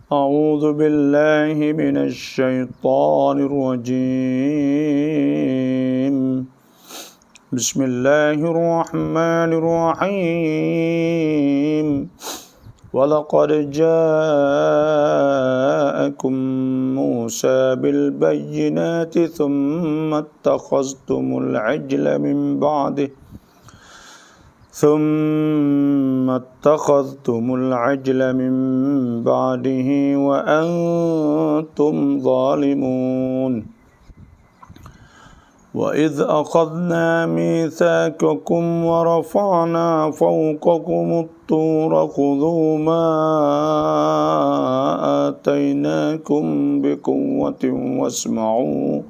أعوذ بالله من الشيطان الرجيم بسم الله الرحمن الرحيم ولقد جاءكم موسى بالبينات ثم اتخذتم العجل من بعده وأنتم ظالمون وإذ أخذنا ميثاقكم ورفعنا فوقكم الطور خذوا ما آتيناكم بقوة واسمعوا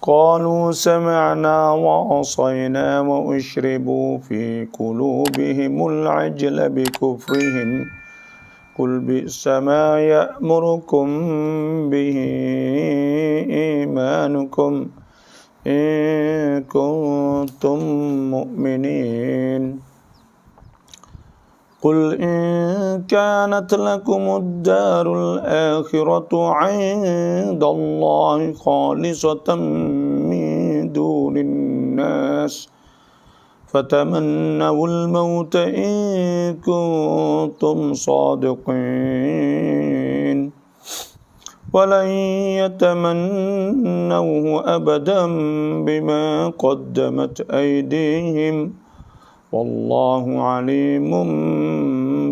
قالوا سمعنا وعصينا وأشربوا في قلوبهم العجل بكفرهم قل بئس ما يأمركم به إيمانكم إن كنتم مؤمنين قل إن كانت لكم الدار الآخرة عند الله خالصة من دون الناس فتمنوا الموت إن كنتم صادقين ولن يتمنوه أبدا بما قدمت أيديهم والله عليم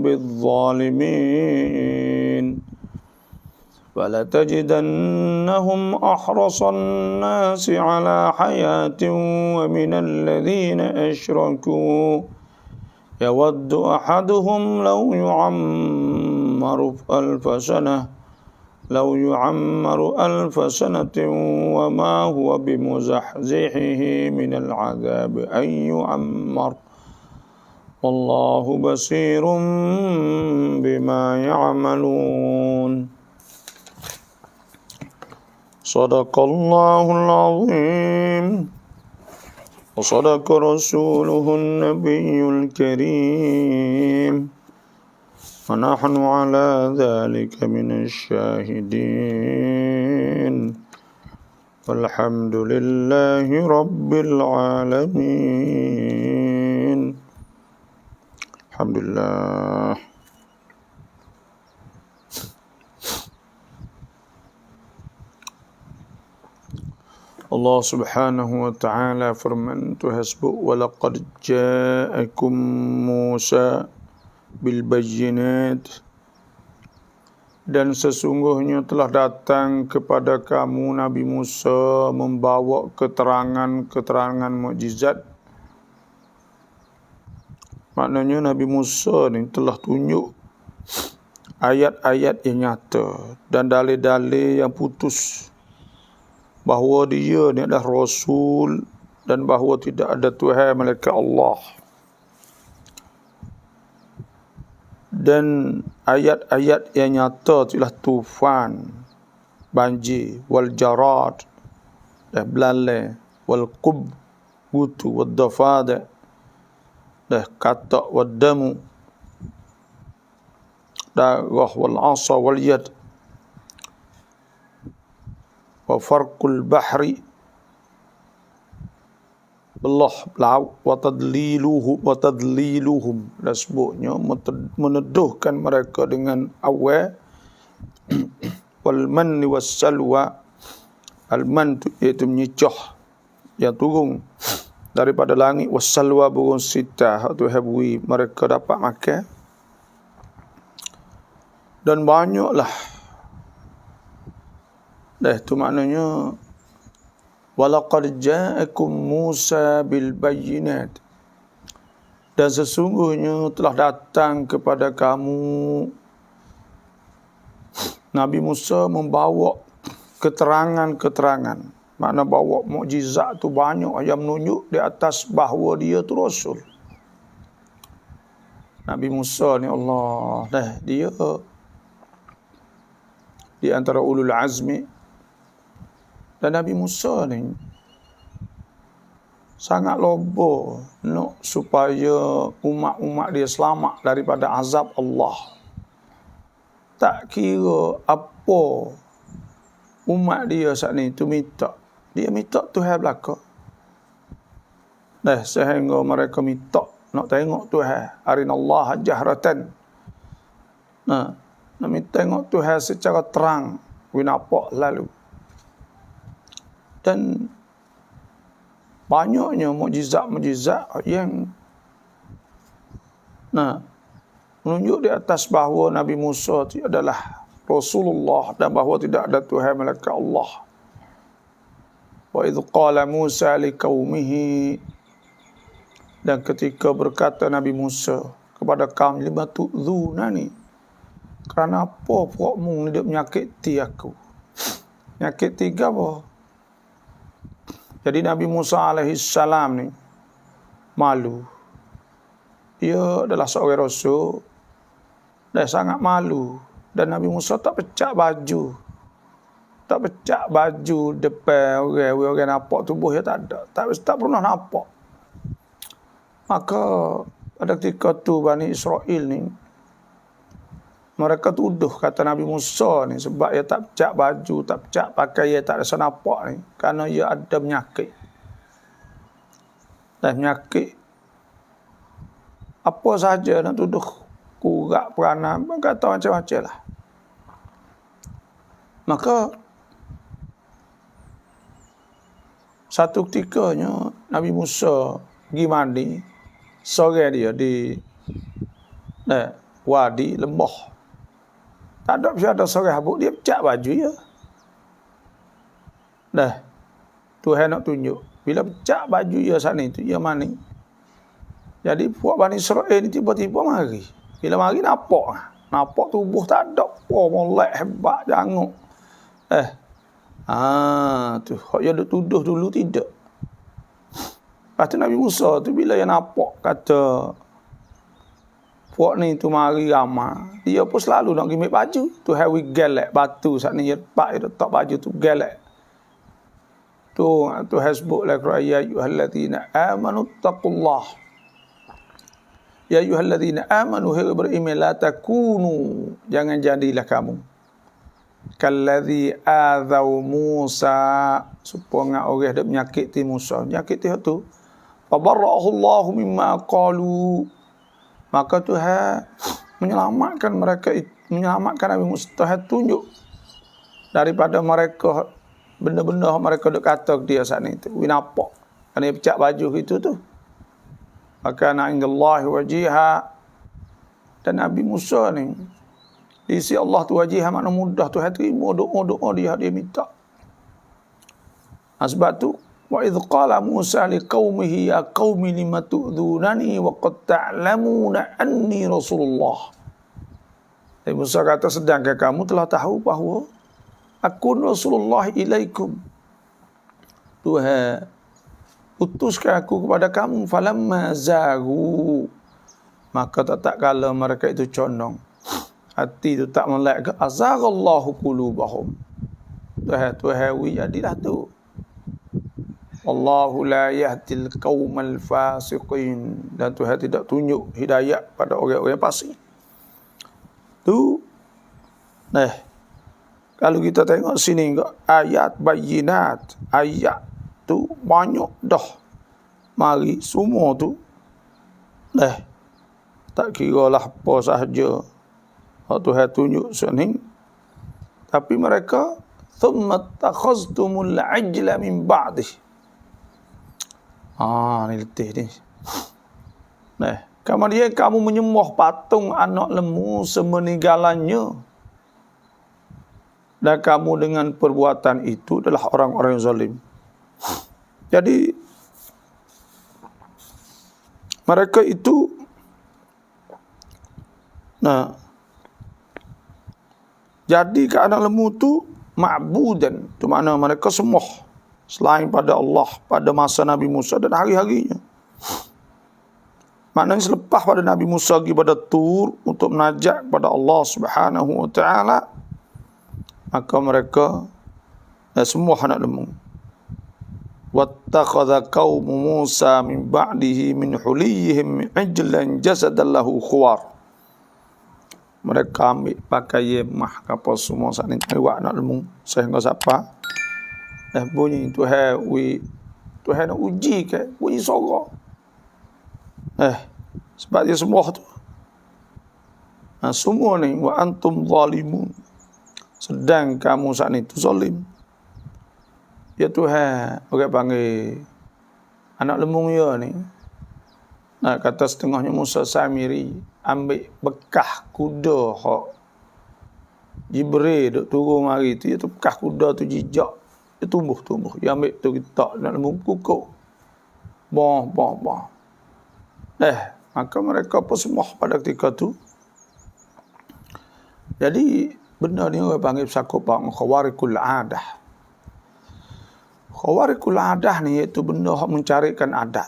بالظالمين ولتجدنهم أحرص الناس على حياة ومن الذين أشركوا يود أحدهم لو يعمر ألف سنة وما هو بمزحزحه من العذاب أن يعمر والله بصير بما يعملون صدق الله العظيم وصدق رسوله النبي الكريم ونحن على ذلك من الشاهدين والحمد لله رب العالمين الحمد لله. Allah subhanahu wa ta'ala firman tuhasbu walaqad ja'akum Musa bil bayyinat, dan sesungguhnya telah datang kepada kamu Nabi Musa membawa keterangan-keterangan mukjizat. Maknanya Nabi Musa ni telah tunjuk ayat-ayat yang nyata dan dalil-dalil yang putus bahawa dia ni adalah Rasul dan bahawa tidak ada Tuhan melainkan Allah. Dan ayat-ayat yang nyata itulah tufan, banjir, wal jarad, dah belalai, wal qub, gutu, wal dafada, dah katak, wal damu, darah, wal asa, wal yad, wa farqul bahri, belah laut, wa tadliluhum, dan sebutnya meneduhkan mereka dengan awal, wal manni was salwa, al man iaitu menyicah yang turun daripada langit, was salwa burung sitah tu habwi mereka dapat makan, dan banyaklah. Dah itu maknanya walaqad ja'akum Musa bil bayyinat, dan sesungguhnya telah datang kepada kamu Nabi Musa membawa keterangan-keterangan. Makna bawa mukjizat tu banyak yang menunjuk di atas bahawa dia tu Rasul. Nabi Musa ni Allah dah dia di antara ulul azmi. Dan Nabi Musa ni sangat lobo nak supaya umat-umat dia selamat daripada azab Allah. tak kira apa umat dia saat ni tu minta. Dia minta Tuhan belaka. Dah sehingga mereka minta nak tengok Tuhan. Arinallaha jahratan. Nak tengok Tuhan secara terang. We nampak lalu. Dan banyaknya mukjizat-mukjizat yang menunjuk di atas bahawa Nabi Musa itu adalah Rasulullah dan bahawa tidak ada Tuhan melainkan Allah. Wa idh qala Musa liqaumihi, dan ketika berkata Nabi Musa kepada kaum, lima tu'dzunani, kerana apa puakmu ni dia menyakiti aku? Menyakiti apa? Jadi Nabi Musa alaihissalam ni malu. Dia adalah seorang rasul dan sangat malu. Dan Nabi Musa tak pecah baju. Tak pecah baju depan orang nampak tubuh dia tak ada. Tak pernah nampak. Maka pada ketika tu Bani Israel ni, mereka tuduh kata Nabi Musa ni sebab dia tak pecah baju, tak pecah pakai, dia tak rasa nampak ni. Kerana dia ada penyakit. Dan penyakit apa saja nak tuduh kurak peranan, kata macam-macam lah. Maka satu ketikanya Nabi Musa pergi mandi sore dia di wadi lembah. Tak ada ada sore habuk, dia pecah baju ya. Tuhan nak tunjuk bila pecah baju dia saat ni tu dia mandi. Jadi puak Bani Israel ni tiba-tiba mari. Bila mari nampak tubuh tak ada apa, molek hebat janguk. Tu hak dia tuduh dulu tidak. Lepas tu Nabi Musa tu bila dia nampak kata puak ni tu mari ramai, dia pun selalu nak gimik baju. Tu hawi gelek batu saat ni dia letak baju tu gelek. Tu hasbuk la ya ayyuhallazina amanu taqullah. Ya ayyuhallazina amanu beriman la takunu, jangan jadilah kamu kalladzi adzau Musa, supaya orang dak menyakiti Musa, menyakiti tu. Fabarra'ahu Allah mimma qalu, maka Tuhan menyelamatkan mereka, menyelamatkan Nabi Musa. Tuhan tunjuk daripada mereka benda-benda mereka dak kata dia saat ni tu. Nampak kan dia pecah baju itu tu. Maka indallahi wajiha, dan Nabi Musa ni di sisi Allah tu wajih, makna mudah tu terima doa-doa dia minta. Sebab tu wa idh qala Musa liqaumihi ya qaumi lima tu'dzunani wa qad ta'lamuna anni Rasulullah. Nabi Musa kata, sedangkan kamu telah tahu bahawa aku Rasulullah ilaikum. Tuhan utuskan aku kepada kamu. Falamma zagu, maka tak kala mereka itu condong, hati itu tak melek ke, azaghallahu qulubahum. Tuhan jadilah tu. Wallahu la yahdil qaumal fasiqin, dan Tuhan tidak tunjuk hidayah pada orang-orang fasik. Tu kalau kita tengok sini ayat bayinat, ayat tu banyak dah mari semua tu tak kira lah apa sahaja Tuhan tunjuk sini. Tapi mereka thumma takhaztumul ajla min ba'dih. Ni letih ni. Kemudian kamu menyembah patung anak lembu semeninggalannya, dan kamu dengan perbuatan itu adalah orang-orang yang zalim. Jadi mereka itu jadi ke anak lembu tu ma'budan, tu makna mereka sembah selain pada Allah pada masa Nabi Musa dan hari-harinya. Maknanya selepas pada Nabi Musa pergi pada Tur untuk menajak kepada Allah Subhanahu wa taala, maka mereka sembah anak lembu. Wattakhadha qaumu Musa min ba'dihi min huliyihim ajlan jasadan lahu khuwar. mereka ambil pakai yemah kapal semua saat ni awak nak lemung sehingga siapa bunyi Tuhan nak uji ke bunyi sorok sebab dia semua tu semua ni wa antum zalimun sedang kamu saat ni tu zalim ya Tuhan orang panggil anak lemung ya ni kata setengahnya Musa Samiri ambil bekah kuda hak Jibril duk turun hari tu, iaitu bekah kuda tu jejak dia tumbuh dia ambil tu kita nak lemung kukuk bah maka mereka pun semua pada ketika tu. Jadi benda ni orang panggil sakopang khawarikul adah. Khawarikul adah ni iaitu benda yang mencarikan adat.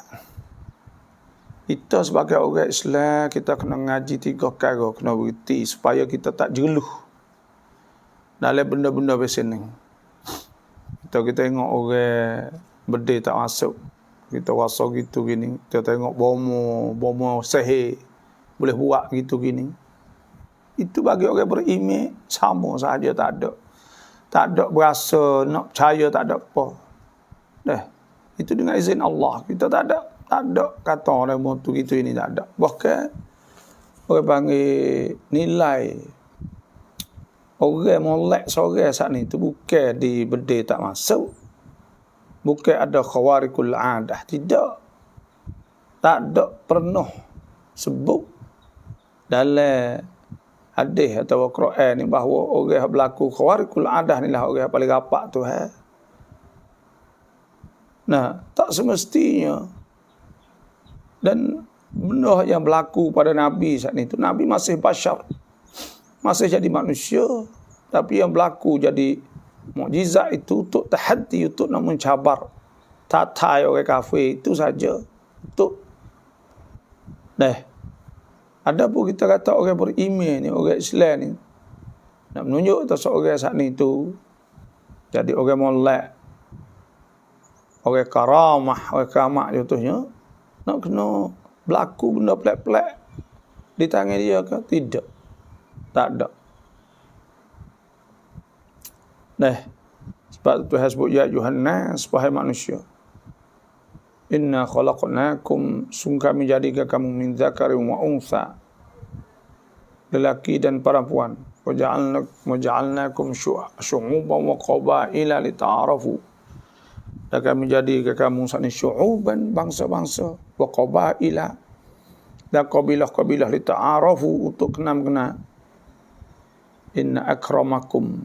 Kita sebagai orang Islam, kita kena ngaji 3 perkara, kena berhenti supaya kita tak jeluh dalam benda-benda macam ni. Kita tengok orang berdeh tak masuk, kita rasa gitu gini. Kita tengok bomo sihir boleh buat gitu gini. Itu bagi orang beriman sama saja, tak ada berasa nak percaya, tak ada apa. Itu dengan izin Allah. Kita tak ada kata orang tu gitu ini, tak ada. Bahkan orang panggil nilai orang molek seorang saat ni tu bukan di berdeh tak masuk, bukan ada khawarikul adah, tidak ada pernah sebut dalam hadis atau Quran ni bahawa orang yang berlaku khawarikul adah ni lah orang yang paling rapat tu. Tak semestinya. Dan benda yang berlaku pada Nabi saat itu, Nabi masih bashar, masih jadi manusia, tapi yang berlaku jadi mukjizat itu untuk tahaddi, untuk nak mencabar tatai orang kafir itu saja. Ada pun kita kata orang beriman ni, orang Islam ni nak menunjuk atas orang saat ni tu jadi orang molek, orang karamah, orang keramat contohnya, nak kena berlaku benda pelik-pelik di tangan dia ke? Tidak. Tak ada. Sebab Tuhan sebut ya Yuhannas, wahai manusia, inna khalaqnakum, sungguh kami jadikan kamu min dzakarin wa untha, lelaki dan perempuan, waja'alnakum syu'uban wa qabaila lita'arafu, dan kami jadikan kamu sani syu'uban, bangsa-bangsa, wa qabaila, dan kabilah-kabilah lita'arafu, untuk kenal-kenal. Inna akramakum,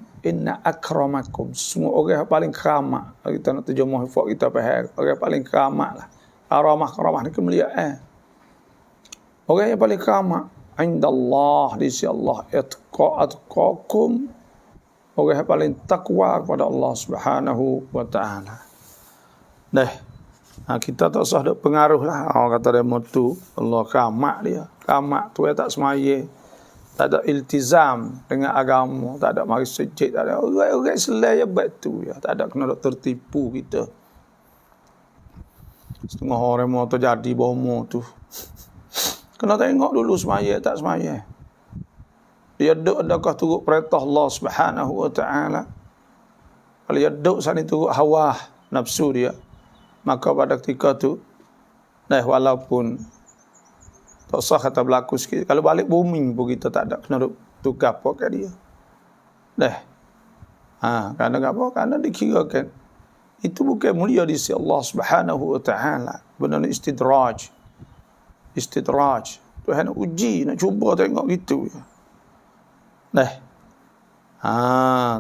semua orang yang paling keramat. Kita nak terjemah hifat kita faham, orang yang paling keramat lah. Karamah ni kemuliaan. Orang yang paling keramat indallah, di sisi Allah, atqakum, orang yang paling takwa kepada Allah Subhanahu wa ta'ala. Kita tak usah ada pengaruh lah. Orang kata dia mutu Allah keramat dia. Keramat tu tak semaya, tak ada iltizam dengan agama, tak ada mari sujud, tak ada orang Islam yang baik tu ya, tak ada kena tertipu kita. Setengah orang mau terjadi bomo tu. Kena tengok dulu semaya tak semaya. Dia duk adakah turut perintah Allah Subhanahu wa ta'ala. Kalau dia duk sana turut hawa nafsu dia, maka pada ketika tu walaupun tak usah kata berlaku sikit, kalau balik bumi pun kita tak ada kena tukar apa kat dia. Kerana apa? Kerana dikirakan itu bukan mulia di sisi Allah Subhanahu wa ta'ala. Benda ni istidraj. Tuhan nak uji, nak cuba tengok gitu.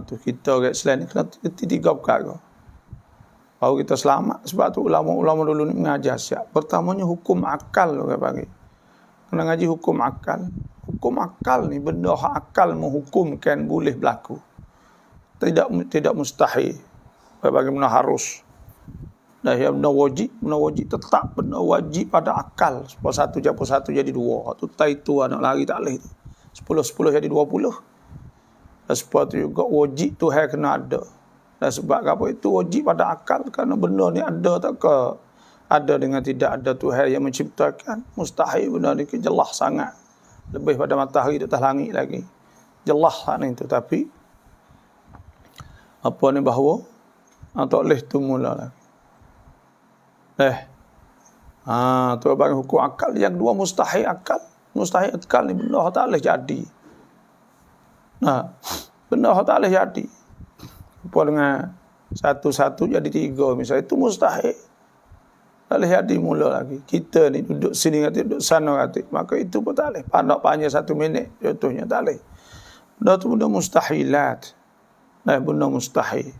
Tu kita orang Islam ni kena 3 perkara baru kita selamat. Sebab tu ulama-ulama dulu ni mengajar siap. Pertamanya hukum akal, orang panggil. Kena ngaji hukum akal. Hukum akal ni benda hak akal menghukumkan boleh berlaku. Tidak mustahil. Bagaimana harus. Yang benda wajib tetap benda wajib pada akal. 1 campur 1 jadi 2. Tu taitu anak lari tak boleh tu. 10 jadi 20. Dan sebab tu juga wajib Tuhan kena ada. Dan sebab apa itu wajib pada akal, kerana benda ni ada tak ke? Ada dengan tidak ada Tuhan yang menciptakan. Mustahil benda ni jelas sangat. lebih pada matahari di atas langit lagi. Jelas ni tu, tapi apa ni bahawa tak boleh tu mula lagi. Tu bagi hukum akal. Yang kedua mustahil akal. Mustahil akal ni benda tak boleh jadi. Benda tak boleh jadi. Apa dengan satu-satu jadi tiga misalnya, itu mustahil. Tak boleh jadi mula lagi. Kita ni duduk sini kata, duduk sana kata, maka itu pun tak boleh. Pandak panjang 1 minit contohnya tak boleh. Benda tu benda mustahilat. Benda mustahil.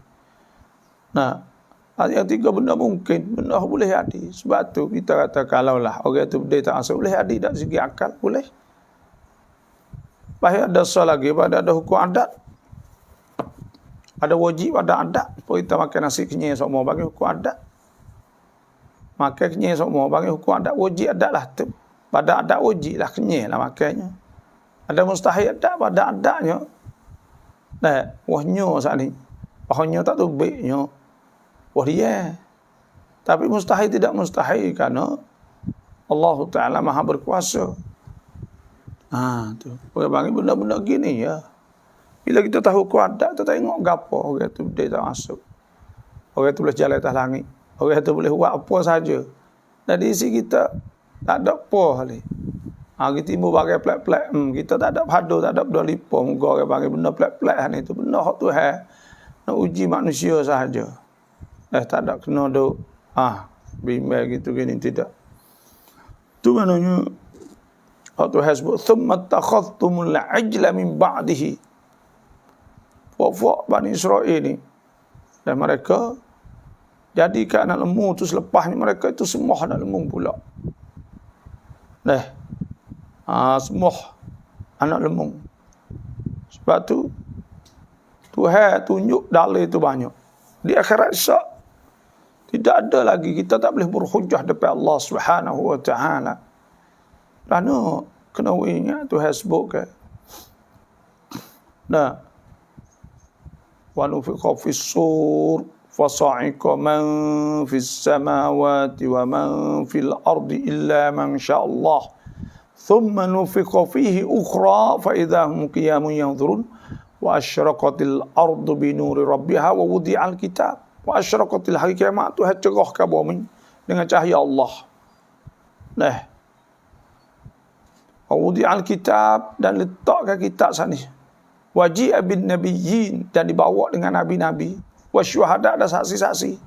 Yang tiga benda mungkin, benda boleh jadi. Sebab tu kita kata kalaulah orang tu berdaya tak asal, boleh jadi dari segi akal, boleh. Bahaya ada soal lagi, pada ada hukum adat. Ada wajib, ada adat. Kalau kita makan nasi kenyai semua bagi hukum adat. Makan kenyai semua bagi hukum adat. Wajib adat lah tu. Pada adat wajib lah kenyai lah makannya. Ada mustahil adat, pada adatnya. Wahnya saat ni. Wahnya tak tu baiknya. Wah dia. Tapi mustahil tidak mustahil kerana Allah Ta'ala maha berkuasa. Tu. Orang panggil benda-benda gini ya. Bila kita tahu kuadat, kita tengok gapo orang tu dia tak masuk. Orang tu boleh jalan atas langit. Orang tu boleh buat apa saja. Dan di sini kita tak ada apa lagi. Kita timbul bagai plek-plek. Kita tak ada padu, tak ada benda lipa. Muka orang panggil benda plek-plek ni tu. Benda hak Tuhan nak uji manusia sahaja. Tak ada kena duk bimbang gitu gini, tidak. Tu maknanya hak Tuhan sebut thumma takhadtumul ajla min ba'dihi. Fok Bani Israel ni, dan mereka jadikan anak lembu tu selepasnya mereka itu semua anak lembu pula. Semua anak lembu. Sebab tu Tuhan tunjuk dalil itu banyak. Di akhirat esok tidak ada lagi, kita tak boleh berhujah depan Allah Subhanahu wa taala. Kerana kena ingat Tuhan sebutkan. Wa nufiqa fis sur fasa'iqa man fis samawati wa man fil ardi illa man syaa Allah. Thumma nufiqa fihi ukhra fa idza hum qiyamun yanzurun wa asyraqatil ardu bi nuri rabbiha wa wudi'al kitab wa asyraqatil hari kiamat tu cerah ke bumi dengan cahaya Allah. Wa wudi'al kitab, dan letakkan kitab sana. Waji'a bin nabiyyin, dan dibawa dengan nabi-nabi. Wa syuhada, ada saksi-saksi.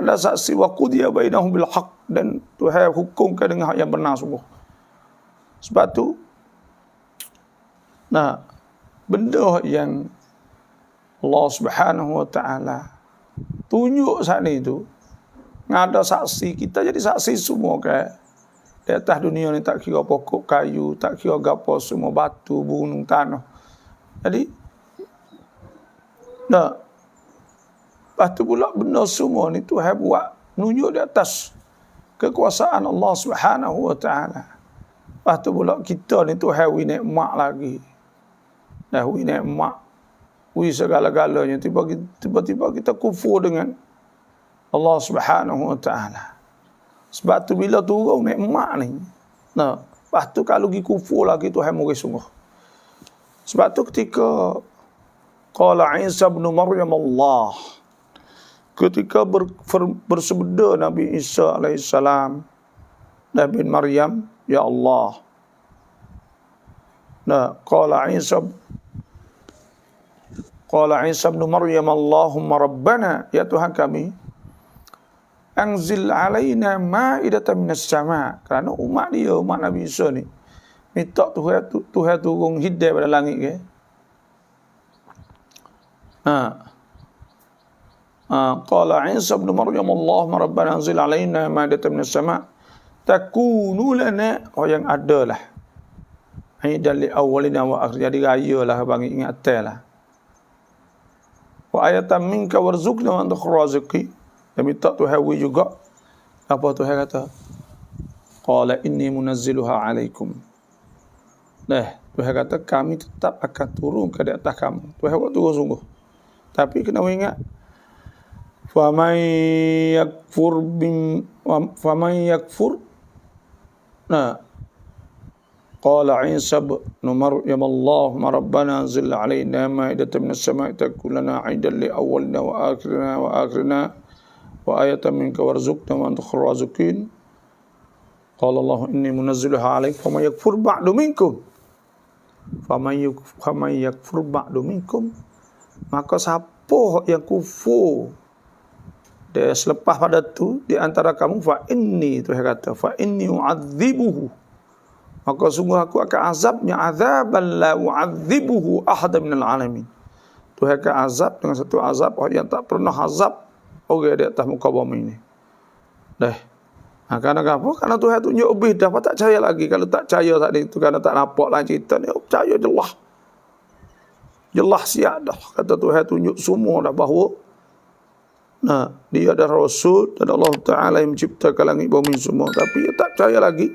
Ada saksi. Wa qudiya bainahum bil haqq, dan Tuhan hukumkan dengan hak yang benar sungguh. Sebab tu benda yang Allah Subhanahu wa taala tunjuk saat ni tu, ada saksi, kita jadi saksi semua kan. Di atas dunia ni tak kira pokok kayu, tak kira gapo, semua batu, gunung, tanah. Jadi lepas tu pula benda semua ni Tuhan buat menunjuk di atas kekuasaan Allah Subhanahu wa taala. Lepas tu pula kita ni Tuhan wi nikmat lagi. Wi nikmat, wi segala-galanya, tiba-tiba kita kufur dengan Allah Subhanahu wa taala. Sebab tu bila turun nikmat ni, lepas tu kalau pergi kufur lagi Tuhan murid sungguh. Sebab tu ketika qala Isa bin Maryam Allah, ketika bersabda Nabi Isa alaihissalam, Nabi Maryam, ya Allah. Qala Isa bin Maryam, Allahumma rabbana, ya Tuhan kami, anzil alaina ma'idatan minas sama'. Kerana umat dia, umat Nabi Isa ni minta Tuhan turun hidayah pada langit ke. Qala Isa bin Maryam, Allahumma rabbana anzil alaina ma'idatan minas sama' takunu lana, yang adalah aidan li awwalina wa akhir, jadi raya lah bagi ingatan lah. Wa ayatan minka warzuqna wa anta khairaziqi. Dia minta Tuhan juga. Apa Tuhan kata? Qala inni munazziluha alaikum. Tuhan kata kami tetap akan turun ke atas kamu. Tuhan buat turun sungguh. Tapi kena ingat, faman yakfur qala Isa ibn Maryam Allahumma rabbana anzil alaina ma'idatan minas sama'i takun lana 'idan li awwalina wa akhirina wa ayatan minka warzuqna wa anta khairur raziqin. Qala Allah inni munazziluha 'alaikum faman yakfur ba'du minkum faman yakfur ba'du minkum, maka siapa yang kufur selepas pada tu di antara kamu, fa inni, Tuhan kata, fa inni u'adzibuhu, maka sungguh aku akan azabnya, azaban la u'adzibuhu ahada minal alamin. Tuhan akan azab dengan satu azab yang tak pernah azab orang di atas muka bumi ini. Karena apa? Karena Tuhan tunjuk lebih dah, tak percaya lagi. Kalau tak percaya tadi itu kerana tak nampak lah cerita ni, percaya jelas siap dah. Kata Tuhan tunjuk semua dah bahawa dia adalah Rasul dan Allah Ta'ala yang menciptakan langit bumi semua. Tapi dia tak percaya lagi,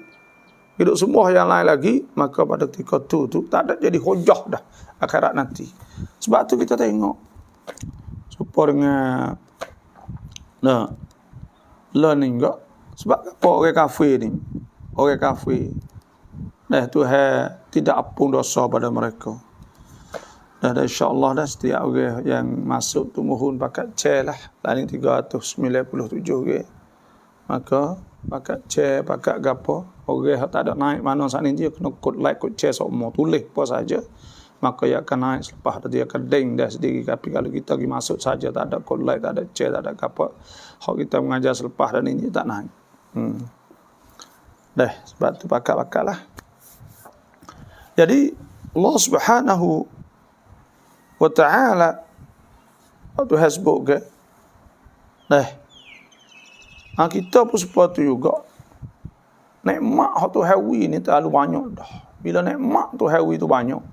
hidup semua yang lain lagi, maka pada ketika tu tak ada jadi hujah dah akhirat nanti. Sebab tu kita tengok supaya dengan learning enggak. Sebab apa orang kafir ni, Tuhan tidak ampun dosa pada mereka. Dan insya-Allah dah setiap orang yang masuk tu mohon pakat chair lah, lain 397 ke. Maka pakat chair, pakat gapo, orang tak ada naik mana saat ni dia kena kod like, kod chair semua, tulis apa saja. Maka ia akan naik selepas dia akan ding dah sendiri. Tapi kalau kita pergi masuk saja, tak ada kod like, tak ada chair, tak ada gapo, hak kita mengajar selepas dan ini tak naik. Sebab tu pakat lah. Jadi Allah Subhanahu wa ta'ala tu hasbuk ke. Kita pun seperti juga. Nikmat hak tu hawi ni terlalu banyak dah. Bila nikmat tu hawi tu banyak,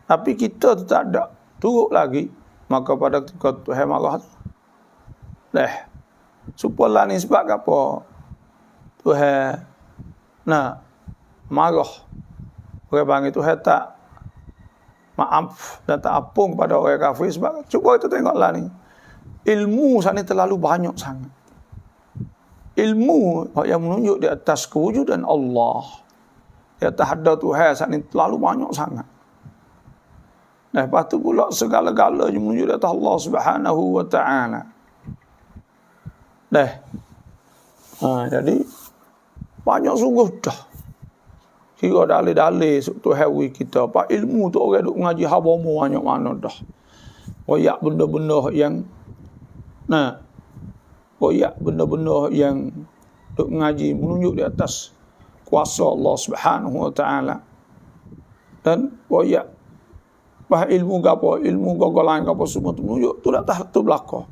tapi kita tu tak ada, turut lagi, maka pada ketika Tuhan marah tu. Supaya ni sebab apa? Tuhan marah. Orang panggil Tuhan tak maaf dan tak ampun kepada orang kafir. Sebab cuba kita tengoklah ni, ilmu sana terlalu banyak sangat. Ilmu yang menunjuk di atas kewujudan Allah, di atas ada Tuhan sana terlalu banyak sangat. Lepas tu pula segala-galanya menunjuk di atas Allah Subhanahu wa ta'ala. Jadi banyak sungguh dah. Kira dalil-dalil Tuhan kita. Pak ilmu tu orang duk ngaji habamu banyak mana dah. Royak benda-benda yang duk ngaji menunjuk di atas kuasa Allah Subhanahu wa ta'ala. Dan royak bah ilmu gapo, ilmu gogolan gapo semua tu menunjuk tu dah tu belaka.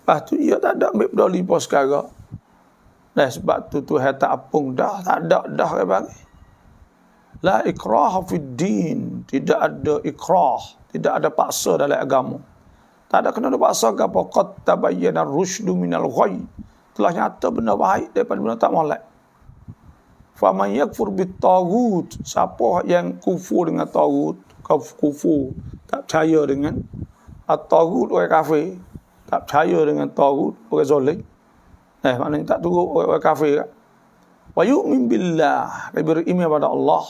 Lepas tu ia tak ada ambil peduli pos sekarang. Sebab tu Tuhan tak apung dah, tak ada dah orang bagi. La ikraha fid din, tidak ada ikrah, tidak ada paksa dalam agama. Tak ada kena ada paksa ke apa, qad tabayyana ar-rusydu minal ghayy. Telah nyata benda baik daripada benda tak molek. Faman yakfur bit-taghut, siapa yang kufur dengan taghut, kufur, tak percaya dengan at-taghut orang kafir, tak percaya dengan taghut orang zalim. Maknanya tak turut orang kafir. Wa yu'min billah, dia beriman pada Allah.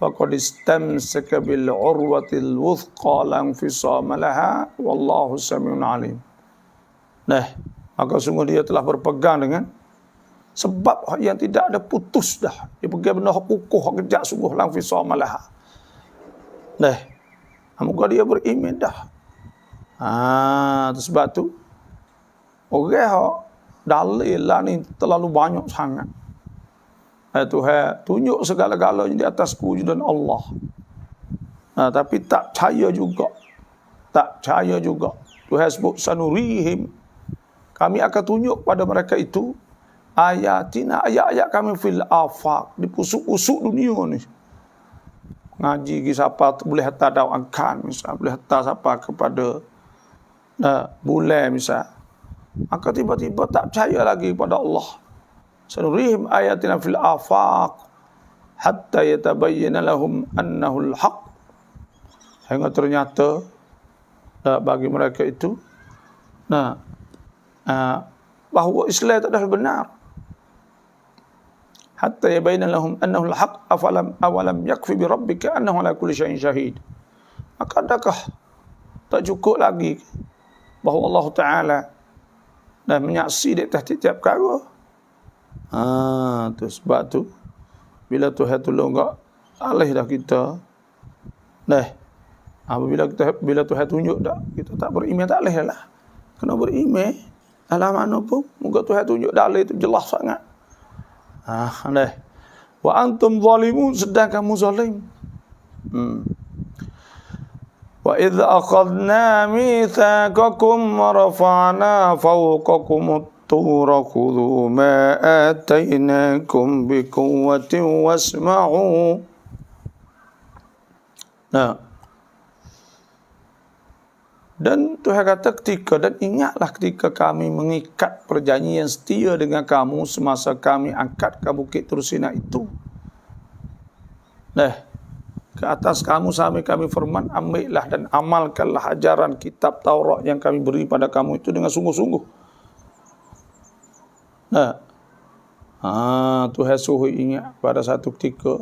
Faqad istamsaka bil urwatil wuthqa la infisama laha wallahu samiun alim. Maka sungguh dia telah berpegang dengan sebab yang tidak ada putus dah. Dia pegang benda hak kukuh, hak kejak sungguh la infisama laha. Moga dia beriman dah. Sebab tu orang hak dalil lah ni terlalu banyak sangat. Tuhan tunjuk segala-galanya di atas kewujudan Allah. Tapi tak percaya juga. Tuhan sebut sanurihim, kami akan tunjuk pada mereka itu ayatina, ayat-ayat kami fil afaq, di pusuk-pusuk dunia ni. Ngaji siapa boleh hantar dakwahkan, misal boleh hantar siapa kepada bulan misal. Maka tiba-tiba tak percaya lagi kepada Allah. Sanurihim ayatina fil afaq hatta yatabayyana lahum annahu al-haq. Hingga ternyata bagi mereka itu bahawa Islam tak ada benar. hatta yabayyana lahum annahu al-haq awalam yakfi bi rabbika annahu ala kulli syai'in syahid. Maka adakah tak cukup lagi bahawa Allah Taala dah menyaksi di atas tiap perkara? Tu sebab tu bila Tuhan tolong enggak alih dah kita. Bila Tuhan tunjuk dah kita tak beriman, tak alih lah. Kena beriman dalam mana pun. Moga Tuhan tunjuk dah alih itu jelas sangat. Wa antum zalimun, sedang kamu zalim. Wa idh akhadna mitsaqakum wa rafa'na fawqakum at-tura khudhu ma atainakum biquwwatin wasma'u. Dan Tuhan kata dan ingatlah ketika kami mengikat perjanjian setia dengan kamu semasa kami angkat ke Bukit Tursina itu. Ke atas kamu sampai kami firman, ambillah dan amalkanlah ajaran kitab Taurat yang kami beri pada kamu itu dengan sungguh-sungguh. Tuhan suruh ingat pada satu ketika.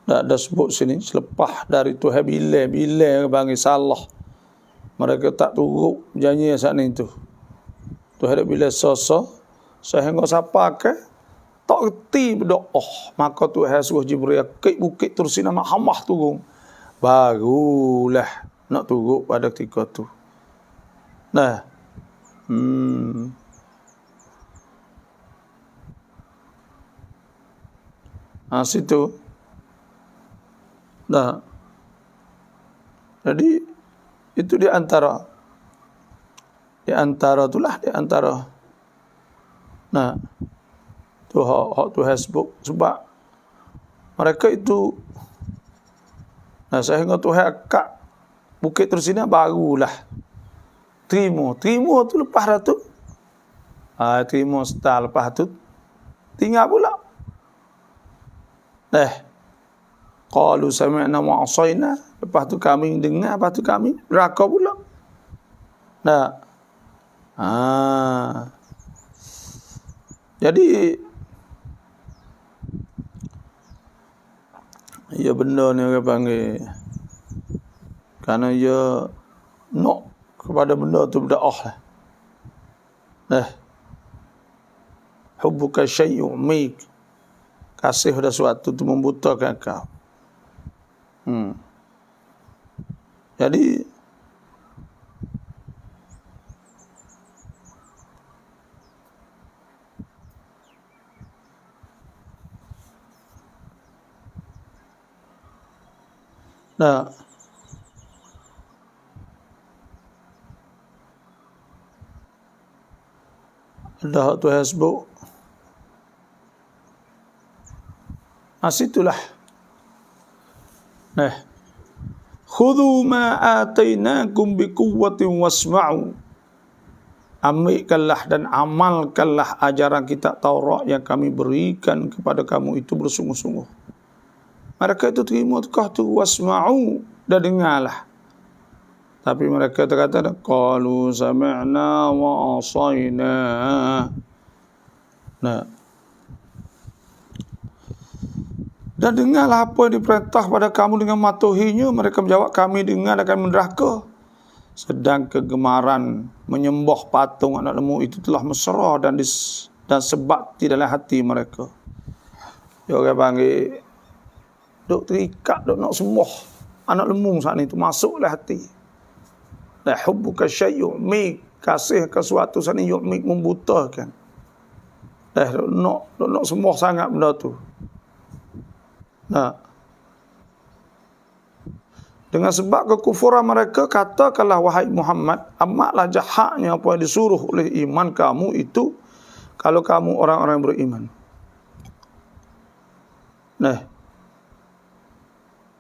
Tak ada sebut sini, selepas dari Tuhan bila bagi salah. Mereka tak turut janji saat itu. Tuhan ada bila sosok sehingga siapa ke tak reti berdoa, maka Tuhan suruh Jibril ke Bukit Tursina Mahamah turun. Barulah nak turut pada ketika tu. Situ. Jadi itu di antara itulah di antara tu hak Tuhan sebut sebab mereka itu sehingga Tuhan akak Bukit Tursina barulah terima tu lepas tu terima setelah lepas tu tinggal pula qalu sami'na wa 'asayna, lepas tu kami dengar, lepas tu kami neraka pula. Jadi ya benda ni orang panggil kerana ia nak kepada benda tu berdoa lah. Hubbuka syai'un mik, kasih pada sesuatu tu membutakan kau. Jadi dah tu sebut situlah khudhu ma atainakum biquwwatin wasma'u, ambilkanlah dan amalkanlah ajaran kitab Taurat yang kami berikan kepada kamu itu bersungguh-sungguh. Mereka itu terima tukah tu wasma'u, dan dengarlah. Tapi mereka berkata qalu sami'na wa asayna. Dan dengarlah apa yang diperintah pada kamu dengan matuhinya. Mereka menjawab, kami dengar dan kami menderhaka. Sedang kegemaran menyembah patung anak lembu itu telah mesra dan sebab di dalam hati mereka. Dia orang panggil duk terikat, duk nak sembah anak lembu saat itu, masuklah hati. La hubbuka syai'un mik, kasih ke suatu saat ini yu'mik, membutakan. Duk nak sembah sangat benda tu. Dengan sebab kekufuran mereka, katakanlah wahai Muhammad, amatlah jahatnya apa yang disuruh oleh iman kamu itu kalau kamu orang-orang yang beriman.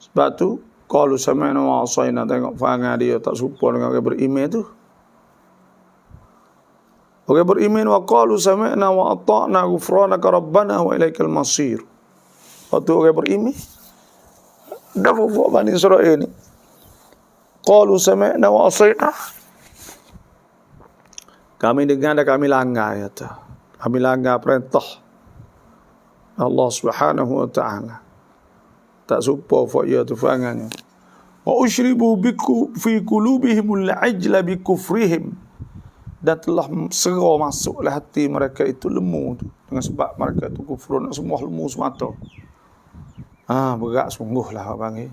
Sebab tu qalu sami'na wa asayna, tengok perangai dia tak serupa dengan orang beriman tu. Orang beriman wa qalu sami'na wa ata'na ghufranaka rabbana wa ilaikal masir. Waktu orang beriman dah buat Bani Israel ni, qalu sami'na wa asayna, kami dengar dan kami langgar, kata kami langgar perintah. Allah Subhanahu wa taala. Tak supa fa ya tu fangannya. Wa usyribu biku fi qulubihimul ajla bi kufrihim. Dan telah sera masuklah hati mereka itu lemu tu dengan sebab mereka itu kufur, semua lemu semata. Berat sungguhlah abang.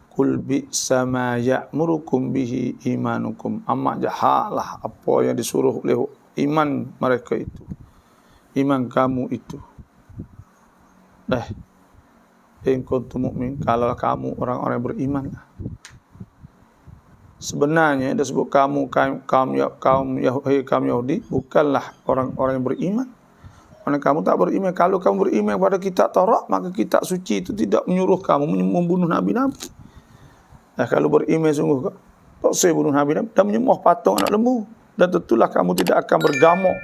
Qul bi sama ya'murukum bihi imanukum. Amat jahatlah apa yang disuruh oleh iman mereka itu. Iman kamu itu. In kuntum mu'min, kalau kamu orang-orang yang beriman. Sebenarnya dia sebut kaum Yahudi bukanlah orang-orang yang beriman. Karena kamu tak beriman. Kalau kamu beriman kepada kitab Taurat, maka kitab suci itu tidak menyuruh kamu membunuh nabi-nabi. Kalau beriman sungguh tak saya bunuh nabi-nabi dan menyembah patung anak lembu, dan tentulah kamu tidak akan bergamuk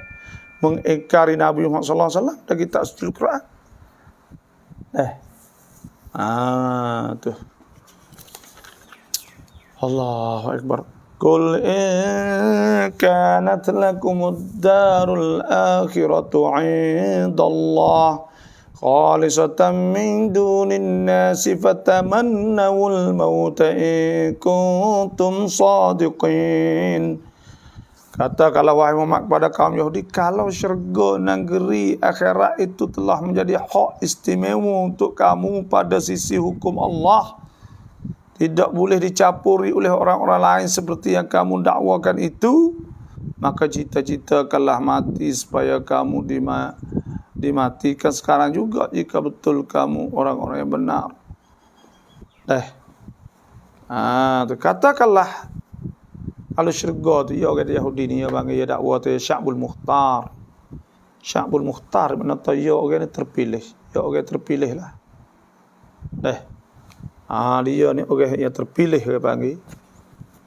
mengingkari Nabi Muhammad sallallahu alaihi wasallam dan kitab suci Al-Quran. Tu. Allahu Akbar. Qul in kanat lakumud darul akhiratu 'indallah khalisatan min dunin nasi fatamannawul mauta in kuntum sadiqin. Katakanlah wahai Muhammad kepada kaum Yahudi, kalau syurga negeri akhirat itu telah menjadi hak istimewa untuk kamu pada sisi hukum Allah, tidak boleh dicampuri oleh orang-orang lain seperti yang kamu dakwakan itu, maka cita-citakanlah mati supaya kamu dimatikan sekarang juga jika betul kamu orang-orang yang benar. Katakanlah kalau syurga tu ya orang Yahudi ni ya bang ya dakwa tu Sya'bul Mukhtar. Sya'bul Mukhtar makna tu ya orang ni terpilih. Ya orang terpilih lah. Dia ni orang yang terpilih dia panggil.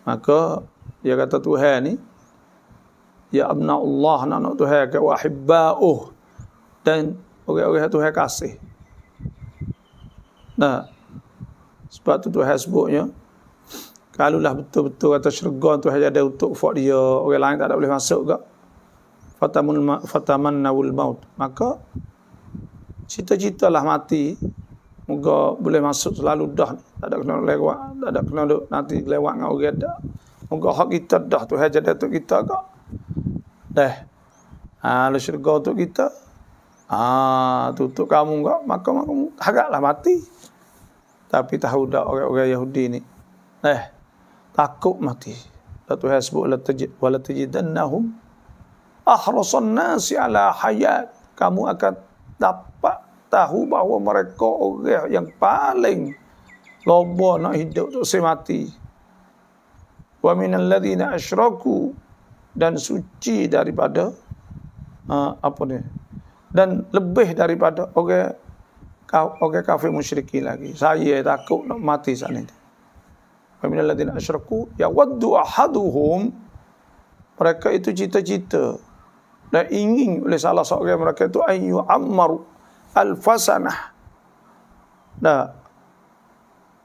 Maka dia kata Tuhan ni ya abna Allah, anak Tuhan ke wahibba'uh, dan orang-orang Tuhan kasih. Sebab tu Tuhan sebutnya, kalaulah betul-betul kata syurga tu hanya ada untuk fak dia, orang lain tak ada boleh masuk ke. Fatamannawul maut. Maka cita-citalah mati. Moga boleh masuk selalu dah. Tak ada kena lewat, tak ada kena nanti lewat dengan orang dah. Moga hak kita dah tu hanya ada untuk kita ke. Kalau syurga untuk kita, tu untuk kamu ke, maka kamu haraplah mati. Tapi tahu dah orang-orang Yahudi ni, takut mati. Tuhan sebut wala tajidannahum ahrasan nasi ala hayat. Kamu akan dapat tahu bahawa mereka orang yang paling loba nak hidup tak saya mati. Wa minal ladzina asyraku, dan suci daripada dan lebih daripada orang kafir musyrikin lagi. Saya takut nak mati sana. Wa minal ladzina asyraku yawaddu ahaduhum, mereka itu cita-cita dan ingin oleh salah seorang mereka itu ayyu ammaru alfasanah,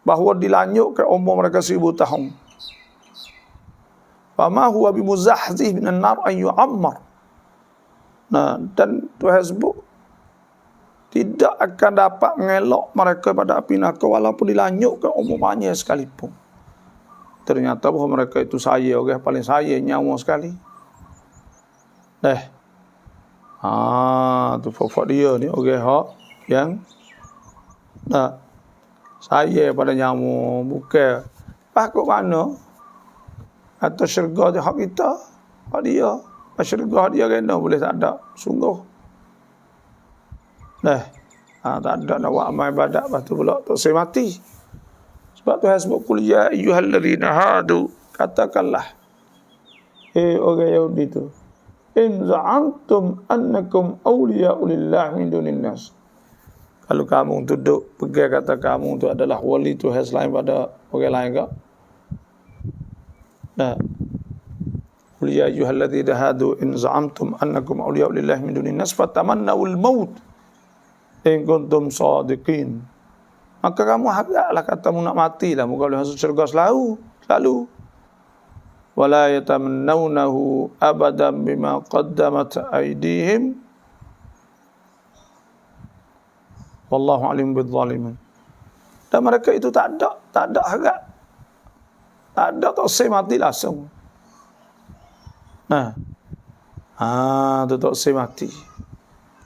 bahawa dilanjutkan umur mereka 1000 tahun. Fama huwa bimuzahzih minan nar ayyu ammar. Dan Tuhan sebut tidak akan dapat mengelak mereka pada api neraka walaupun dilanjutkan umurnya sekalipun. Ternyata bahawa mereka itu saya, orang paling saya nyawa sekali. Tu fafak dia ni orang hak yang saya pada nyawa, bukan pakut mana atau syurga tu hak kita, hak dia. Syurga hak dia kena boleh tak ada sungguh. Tak ada nak buat amal ibadat, lepas tu pula tak saya mati. Sebab Tuhan sebut qul ya ayyuhalladzina hadu, katakanlah orang Yahudi tu, in za'antum annakum awliya'u lillah min dunin nas. Kalau kamu duduk pegang kata kamu tu adalah wali Tuhan selain pada orang lain ke? Qul ya ayyuhalladzina hadu in za'amtum annakum awliya'u lillah min dunin nas fatamannawul maut in kuntum sadiqin. Maka kamu haraplah katamu nak mati lah, muka boleh masuk syurga selalu. Wala yatamannawnahu abadan bima qaddamat aydihim Wallahu alim bidzalimin. Dan mereka itu tak ada harap. Tak ada, tak say mati langsung. Nah, tu tak say mati.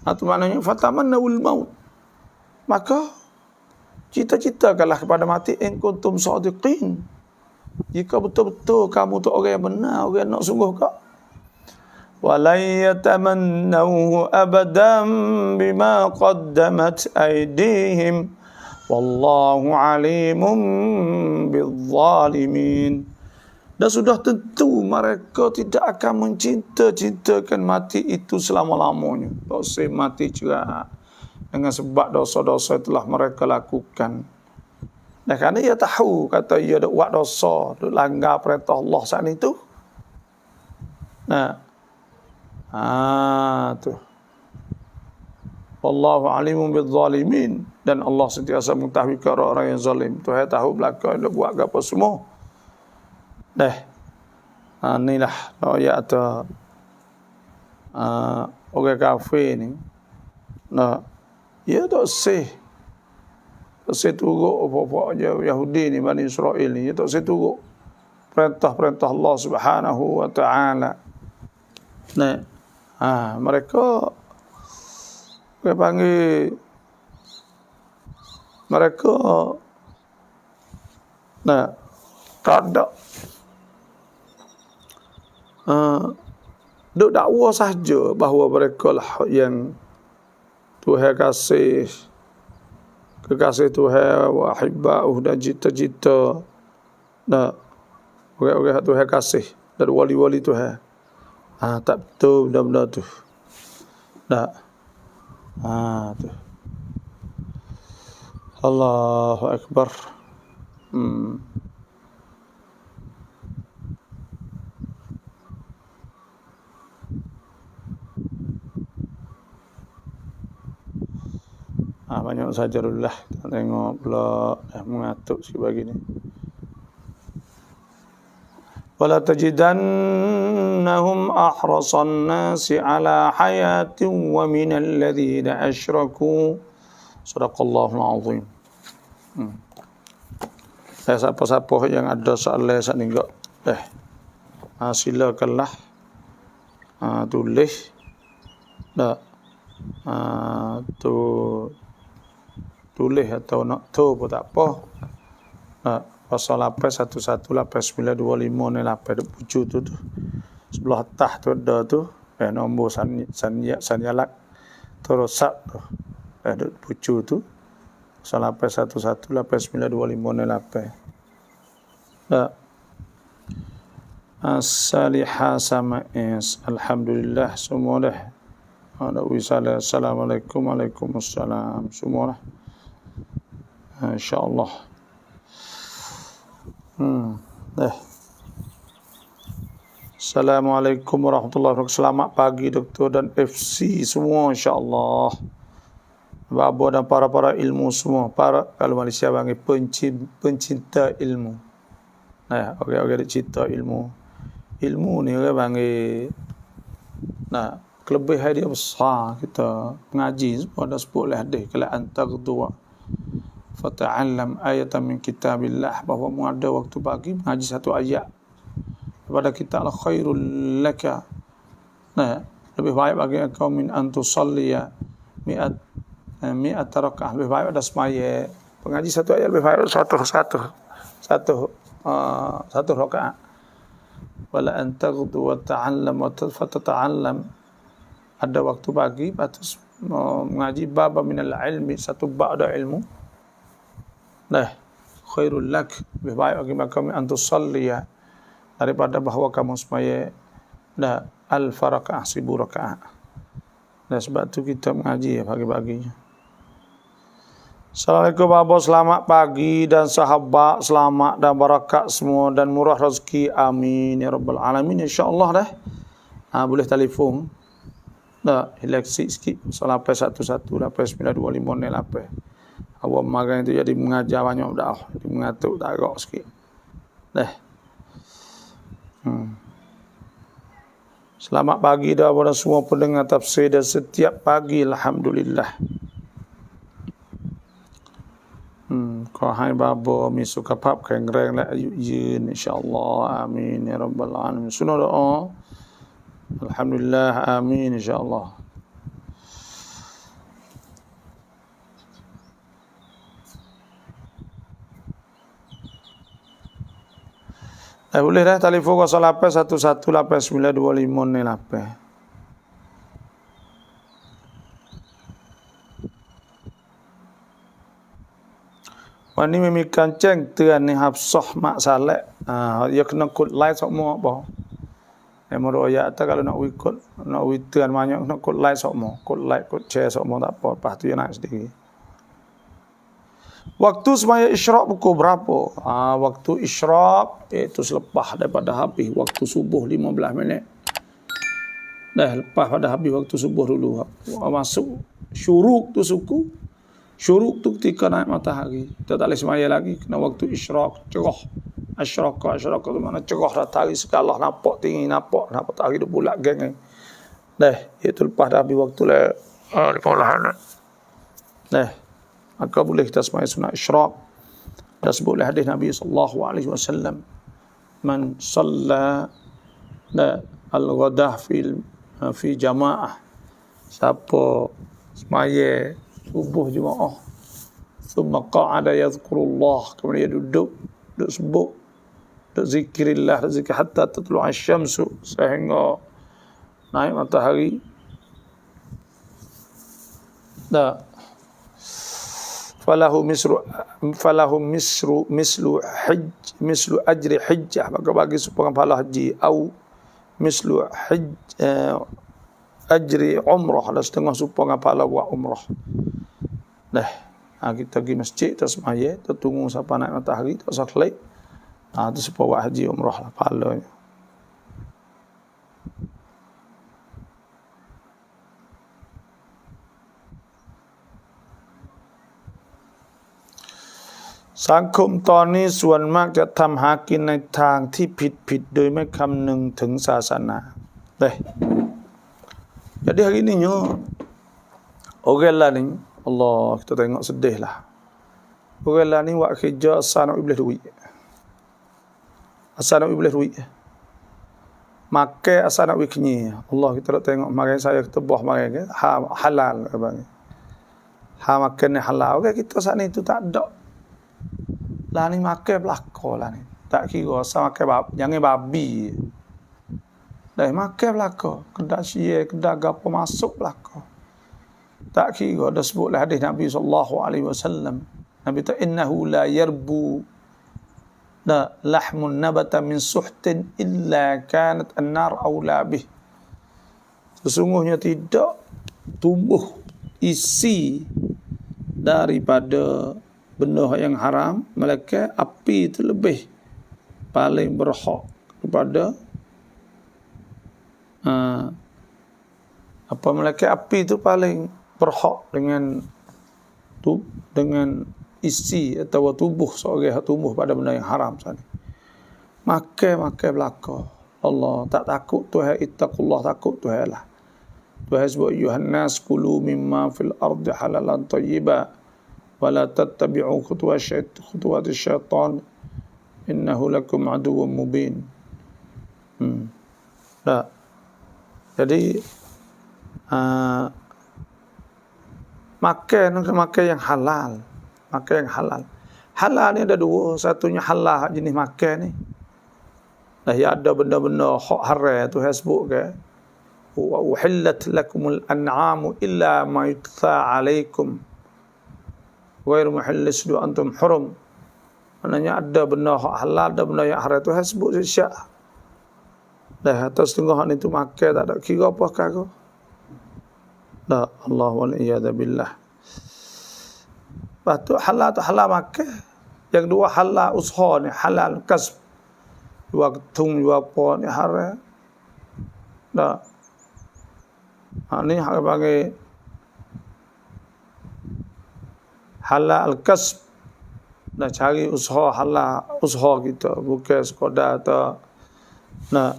Itu maknanya fatamannawul maut. Maka cita-citakanlah kepada mati in kuntum shadiqin. Jika betul-betul kamu tu orang yang benar, orang yang nak sungguh kau. Walan yatamannahu abadan bima qaddamat aydihim. Wallahu alimun bizzalimin. Dan sudah tentu mereka tidak akan mencinta-cintakan mati itu selama-lamanya. Dosa mati juga dengan sebab dosa-dosa itulah mereka lakukan. Dan kerana ia tahu kata ia ada buat dosa, ada langgar perintah Allah saat itu. Nah, tu. Wallahu alimun bizzalimin. Dan Allah sentiasa mengetahui orang-orang yang zalim. Tuhan tahu belakang dia buat apa semua. Inilah ayat atau orang kafir ni. Nah, dia tak sih. Tak sih turut apa-apa Yahudi ni, Bani Israel ni. Dia tak sih turut perintah-perintah Allah Subhanahu wa ta'ala. Nah, mereka panggil mereka tak ada duk dakwa sahaja bahawa mereka lah yang Tuhan kasih, kekasih Tuhan, wa hibba'uh, dan cita-cita orang-orang Tuhan kasih dan wali-wali Tuhan. Tak betul benda-benda tu. Tu. Allahu Akbar. Banyak saja dulu lah. Tengok pula mengatuk sikit begini. Wala tajidannahum ahrasan nasi ala hayatin wa minal ladzina asyraku. Sadaqallahul azim. Siapa-siapa yang ada soalan saat ni silakanlah tulis. Tulis atau nak tahu pun tak apa. 08118925 ni 8 pucu tu. Sebelah atas tu ada tu. Nombor sanjalak terusap tu. Ada pucu tu. 08118925 ni 8. As-salihah sama'is. Alhamdulillah semua dah. Ada wisala. Assalamualaikum. Waalaikumsalam. Semua dah. InsyaAllah. Assalamualaikum warahmatullahi wabarakatuh. Selamat pagi Doktor dan FC semua, insyaAllah. Babo dan para ilmu semua. Kalau Malaysia panggil pencinta ilmu. Orang-orang cinta ilmu. Ilmu ni orang panggil kelebihan dia besar. Kita mengaji semua dah sebut lah hadis. Kalau antar dua fata'allam ayatan min kitabillah, bahawa mengada waktu pagi mengaji satu ayat daripada kitab la khairul laka. Lebih baik bagi engkau min antusalliya mi'at raka'ah. Lebih baik ada semaya pengaji satu ayat, lebih baik satu rakaat. Wala antaghdu wa ta'allam wa fatata'allam. Ada waktu pagi patut mengaji bab minal ilmi, satu bab ada ilmu. Khairul lak, lebih baik bagi kami antusalliya, daripada bahawa kamu semaya alfa raka'ah, 1000 raka'ah. Dan sebab tu kita mengaji pagi-paginya. Assalamualaikum Bapak, selamat pagi dan sahabat, selamat dan barakat semua dan murah rezeki, amin ya rabbal alamin. InsyaAllah dah. Boleh telefon. Eleksi sikit 08118925 awak magang itu jadi mengajar banyak dah. Jadi mengatuk tak agak sikit. Selamat pagi dah kepada semua pendengar tafsir dan setiap pagi, alhamdulillah. ขอให้บาโบมีสุขภาพแข็งแรงและอายุยืนอินชาอัลลอฮ์อามีนยารับบลอาลามีนสุนนะอัลฮัมดุลิลลาฮ์อามีนอินชาอัลลอฮ์boleh dah telefon 08118925 ni lapar.วันนี้ไม่มีการแจ้งเตือนนะครับซอฮ์mak saleh. Ya kena kod like semua apa. Menurut kalau nak ikut nak ตือนbanyak kena kod like semua, kod like, kod share semua tak apa, lepas tu dia naik sendiri. Waktu semaya isyraq pukul berapa? Waktu isyraq iaitu selepas daripada habis waktu subuh 15 minit. Dah lepas pada habis waktu subuh dulu. Masuk syuruk tu suku. Syuruk tu ketika naik matahari. Kita tak boleh semaya lagi. Kena waktu isyraq, cerah. Asyraq tu mana cerah matahari segala nampak tinggi, nampak matahari tu bulat geng. Dah, iaitu lepas dah habis waktu 15 minit. Dah. Maka boleh kita semaya sunat isyraq. Dan sebut oleh hadis Nabi SAW. Man salla al-ghadah fi jamaah. Siapa semaya subuh jemaah. Thumma qa'ada yadhkurullah. Kemudian dia duduk sebut. Duduk zikirillah. Zikir hatta tatlu'a syamsu. Sehingga naik matahari. Dah. Falahu mislu ajri hijjah, maka bagi seorang pahala haji, atau mislu ajri umrah, dan setengah seorang pahala buat umrah. Dah, kita pergi masjid, kita semaya, kita tunggu sampai naik matahari, kita saklai, itu supaya buat haji umrah lah pahalanya.สังคมตอนนี้ส่วนมากจะทำหากินในทางที่ผิดโดยไม่คำนึงถึงศาสนา. Jadi hari ni orang lah ni, Allah kita tengok sedih lah. Orang lah ni buat kerja asal nak iblis duit. Asal nak iblis duit. Makan asal nak iblis kenyai. Allah kita tengok makan saya kita buah makan halal. Makan ni halal. Okay, kita saat ni tu tak ada. Lah ni makan belakang lah ni. Tak kira asal makan jangan babi. Dah makan belakang. Kedak syia, kedak gapo masuk belakang. Tak kira dah sebutlah hadis Nabi SAW. Nabi tu innahu la yarbu la lahmun nabata min suhtin illa kanat an-nar awla bih. Sesungguhnya tidak tumbuh isi daripada benda yang haram, melainkan api itu lebih paling berhak kepada melainkan api itu paling berhak dengan isi atau tubuh seorang tumbuh pada benda yang haram tadi. Makan belaka. Allah tak takut Tuhan, ittaqullah, takut Tuhan lah. Tuhan sebut ayuhan nas kulu mimma fil ardi halalan thayyiba. ولا تتبعوا خطوات الشيطان إنه لكم عدو مبين. Nah, jadi makan yang halal, makan yang halal. Halal ni ada dua, satunya halal jenis makan ni. Dah ya ada benda-benda hak haram tu sebut ke. Wa uhillat lakumul an'amu illa ma yutla alaikum. Ghairu muhallis du antum hurum. Maknanya ada benda halal, ada benda yang haram tu sebut syak. Dah atas setengah ni tu makan tak ada kira apa kau. La Allah wal iyad billah. Lepas tu halal makan. Yang dua halal usaha ni, halal kasb. Dua ketung, dua apa ni haram. Dah. Ni hak bagi halal kasb. Nak cari usaha halal, usaha kita, bukan sekadar atau nak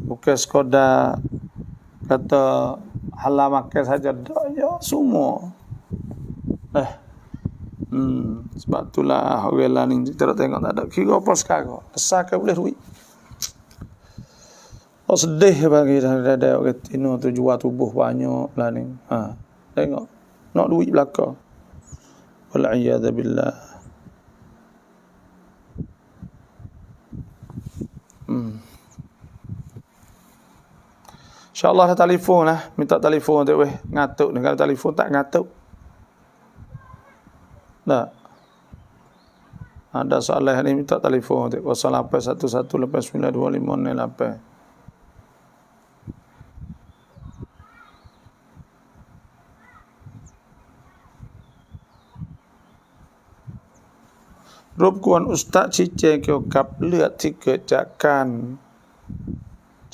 bukan sekadar kata halal makan saja, ya semua. Sebab itulah orang lain kita tengok tak ada kira apa sekarang. Asal boleh duit. Oh sedih bagi ada orang Tino tu jual tubuh banyak lah ni. Tengok nak duit belaka. Wal a'yadzu billah. InsyaAllah dah telefon lah. Minta telefon tu weh. Ngatuk ni. Kalau telefon tak ngatuk. Tak. Ada soalan ni minta telefon tu. 0811892508.รบกวนอุสตาชี้แจงเกี่ยวกับเลือดที่เกิดจากการ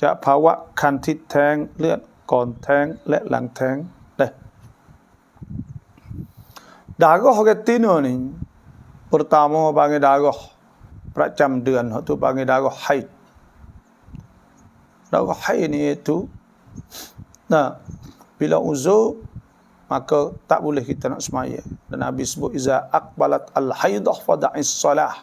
จากภาวะคันที่แท้งเลือดก่อนแท้งและหลังแท้งได้darah getino ni pertama panggil darah percamduan tu panggil darah haid. Darah haid ni itu bila uzur maka tak boleh kita nak semaya. Dan Nabi sebut iza aqbalat al-haidah fada'is salah.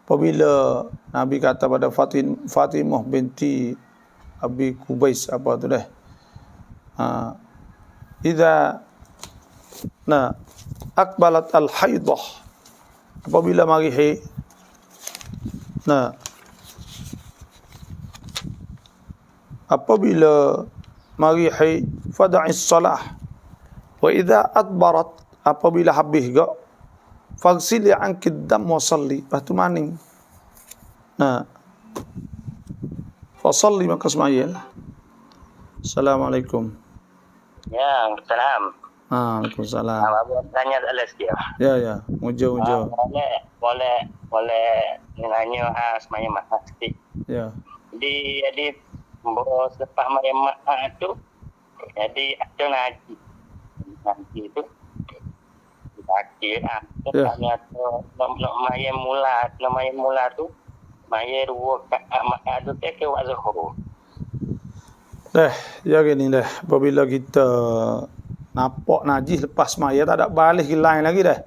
Apabila Nabi kata pada Fatimah binti Abi Kubais apa tu dah. Iza aqbalat al-haidah. Apabila mari haid. Apabila mari haid fada'is salah. Wa idza adbarat apabila habis gak faghsili anki dam wa salli. Lepas tu maning. Fa salli maka semaya. Assalamualaikum. Ya, salam. Waalaikumsalam. Abang tanya soalan sikit. Ya. Mujo. Boleh nanya semaya mak sikit. Ya. Jadi bos lepas maya mak tu jadi ada nanti tu akhir tanya tu maya mula tu maya dua mak tu ke waktu zuhur. Ya gini dah. Apabila kita nampak najis lepas semaya tak ada balik hilang lagi dah.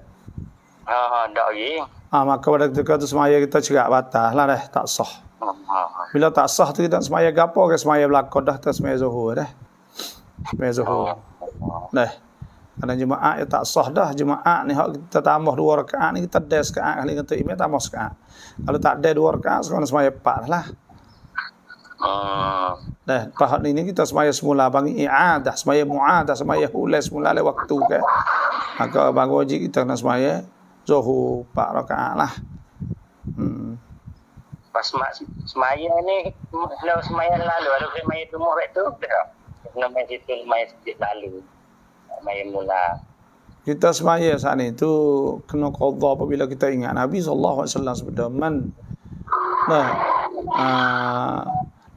Tak lagi. Maka pada ketika tu semaya kita cerak batal lah dah, tak sah. Bila tak sah tu kita semaya gapo ke semaya belakang dah tu semaya zuhur dah. Semaya zuhur. Dah. Kerana jemaah yang tak sah dah. Jemaah ni kita tambah 2 rakaat ni kita des rakaat kali kata imam tambah rakaat. Kalau tak ada 2 rakaat sekarang semaya 4 lah. Dah, pahal ini kita semaya semula panggil i'adah, semaya mu'adah, semaya hulai semula le waktu ke. Maka bang wajib kita nak semaya zuhur 4 rakaat lah. Pas semaya ni kalau semaya lalu ada semaya tumuh tu dah. Nama situ semaya sedikit lalu. Semaya mula. Kita semaya saat ni tu kena qadha apabila kita ingat Nabi sallallahu alaihi wasallam sabda man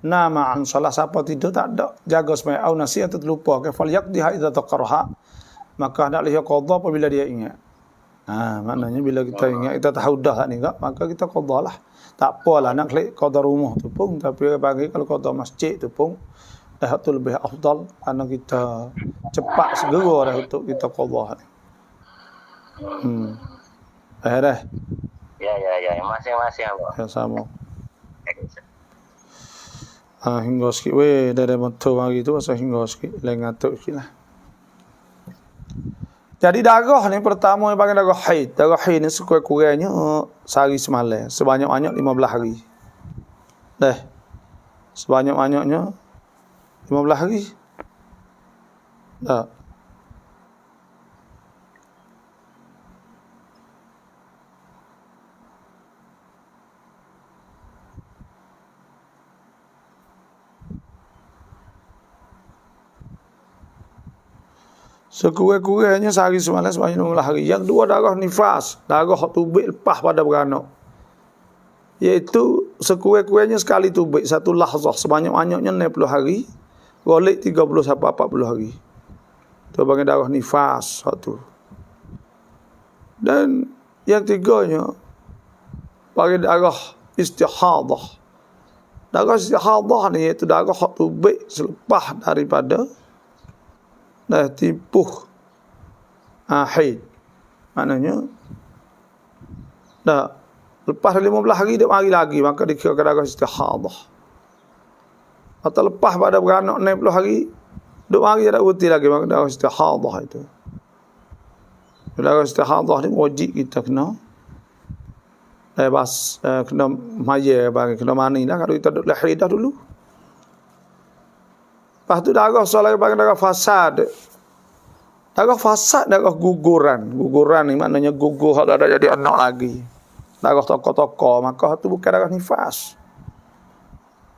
nama an salah siapa tidur tak ada jaga semaya au nasi atau terlupa ke fal yaqdiha idza taqarha maka hendaklah dia qadha apabila dia ingat. Maknanya bila kita ingat kita tahu dah tak ni maka kita qadhalah. Tak apalah nak klik qadha rumah tu pun tapi bagi kalau qadha masjid tu pun dah tu lebih afdal kerana kita cepat segera dah untuk kita qadha. Dah. Ya, masing-masing apa. Ya sama. Hingga sikit weh dari motor hari tu pasal hingga sikit lain ngatuk sikit lah. Jadi darah ni pertama yang panggil darah haid. Darah haid ni sekurang-kurangnya sehari semalam. Sebanyak-banyak 15 hari. Dah. Sebanyak-banyaknya 15 hari. Dah. Sekurang-kurangnya sehari semalam sebanyak 15 hari. Yang dua darah nifas, darah tubik lepas pada beranak. Iaitu sekurang-kurangnya sekali tubik, satu lahzah sebanyak-banyaknya 60 hari, golek 30 sampai 40 hari. Itu bagi darah nifas satu. Dan yang tiganya bagi darah istihadah. Darah istihadah ni iaitu darah tubik selepas daripada dah tipuh haid. Maknanya dah lepas 15 hari dia mari lagi, maka dikira darah istihadah. Atau lepas pada beranak 60 hari duk mari tak berhenti lagi, maka darah istihadah itu. Darah istihadah ni wajib kita kena kena maya bagi kena mani lah kalau kita duk haid dah dulu. Lepas tu darah soal bagi darah fasad. Darah fasad, darah guguran. Guguran ni maknanya gugur kalau ada jadi anak lagi. Darah toko-toko, maka itu bukan darah nifas.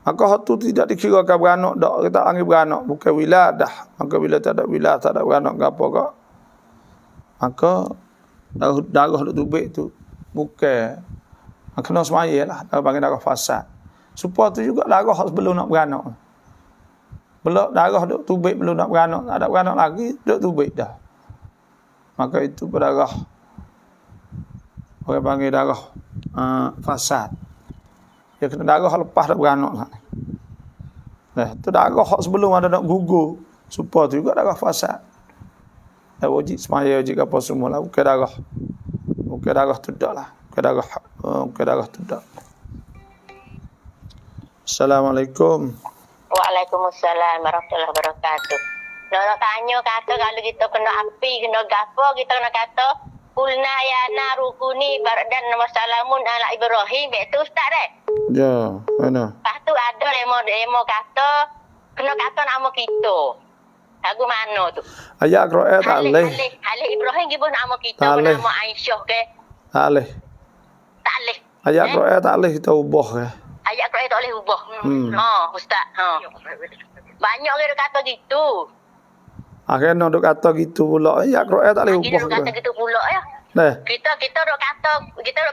Maka itu tidak dikirakan beranak dak, kita panggil beranak, bukan wiladah. Maka bila tak ada wiladah, tak ada beranak ke apa ke, maka darah duk tubik tu bukan, kena semaya lah, darah panggil darah fasad. Supaya tu juga darah sebelum nak beranak. Belum darah duk tubik belum nak beranak, tak ada beranak lagi, duk tubik dah. Maka itu berdarah, orang panggil darah fasad. Dia kena darah lepas dah beranak lah. Tu darah sebelum ada nak gugur, supaya tu juga darah fasad. Dah wajib semaya, wajib apa semua lah. Bukan darah tu dak lah. Bukan darah tu dak. Assalamualaikum. Waalaikumsalam warahmatullahi wabarakatuh. Nak tanya kata kalau kita kena api, kena gapo, kita kena kata Qulna ya naru kuni bardan wa salamun ala Ibrahim. Itu ustaz dah. Ya, mana? Lepas tu ada demo kata kena kata nama kita. Lagu mana tu? Ayat Quran tak leh. Halih Ibrahim gibun nama kita, nama Aisyah ke? Tak leh. Tak leh. Ayat Quran tak leh kita ubah ke? Ayat Quran tak boleh ubah. Ustaz. Banyak orang kata gitu. Akhirnya duk kata gitu pula. Ayat Quran tak boleh ubah. Kita kata gitu pula ya. Kita duk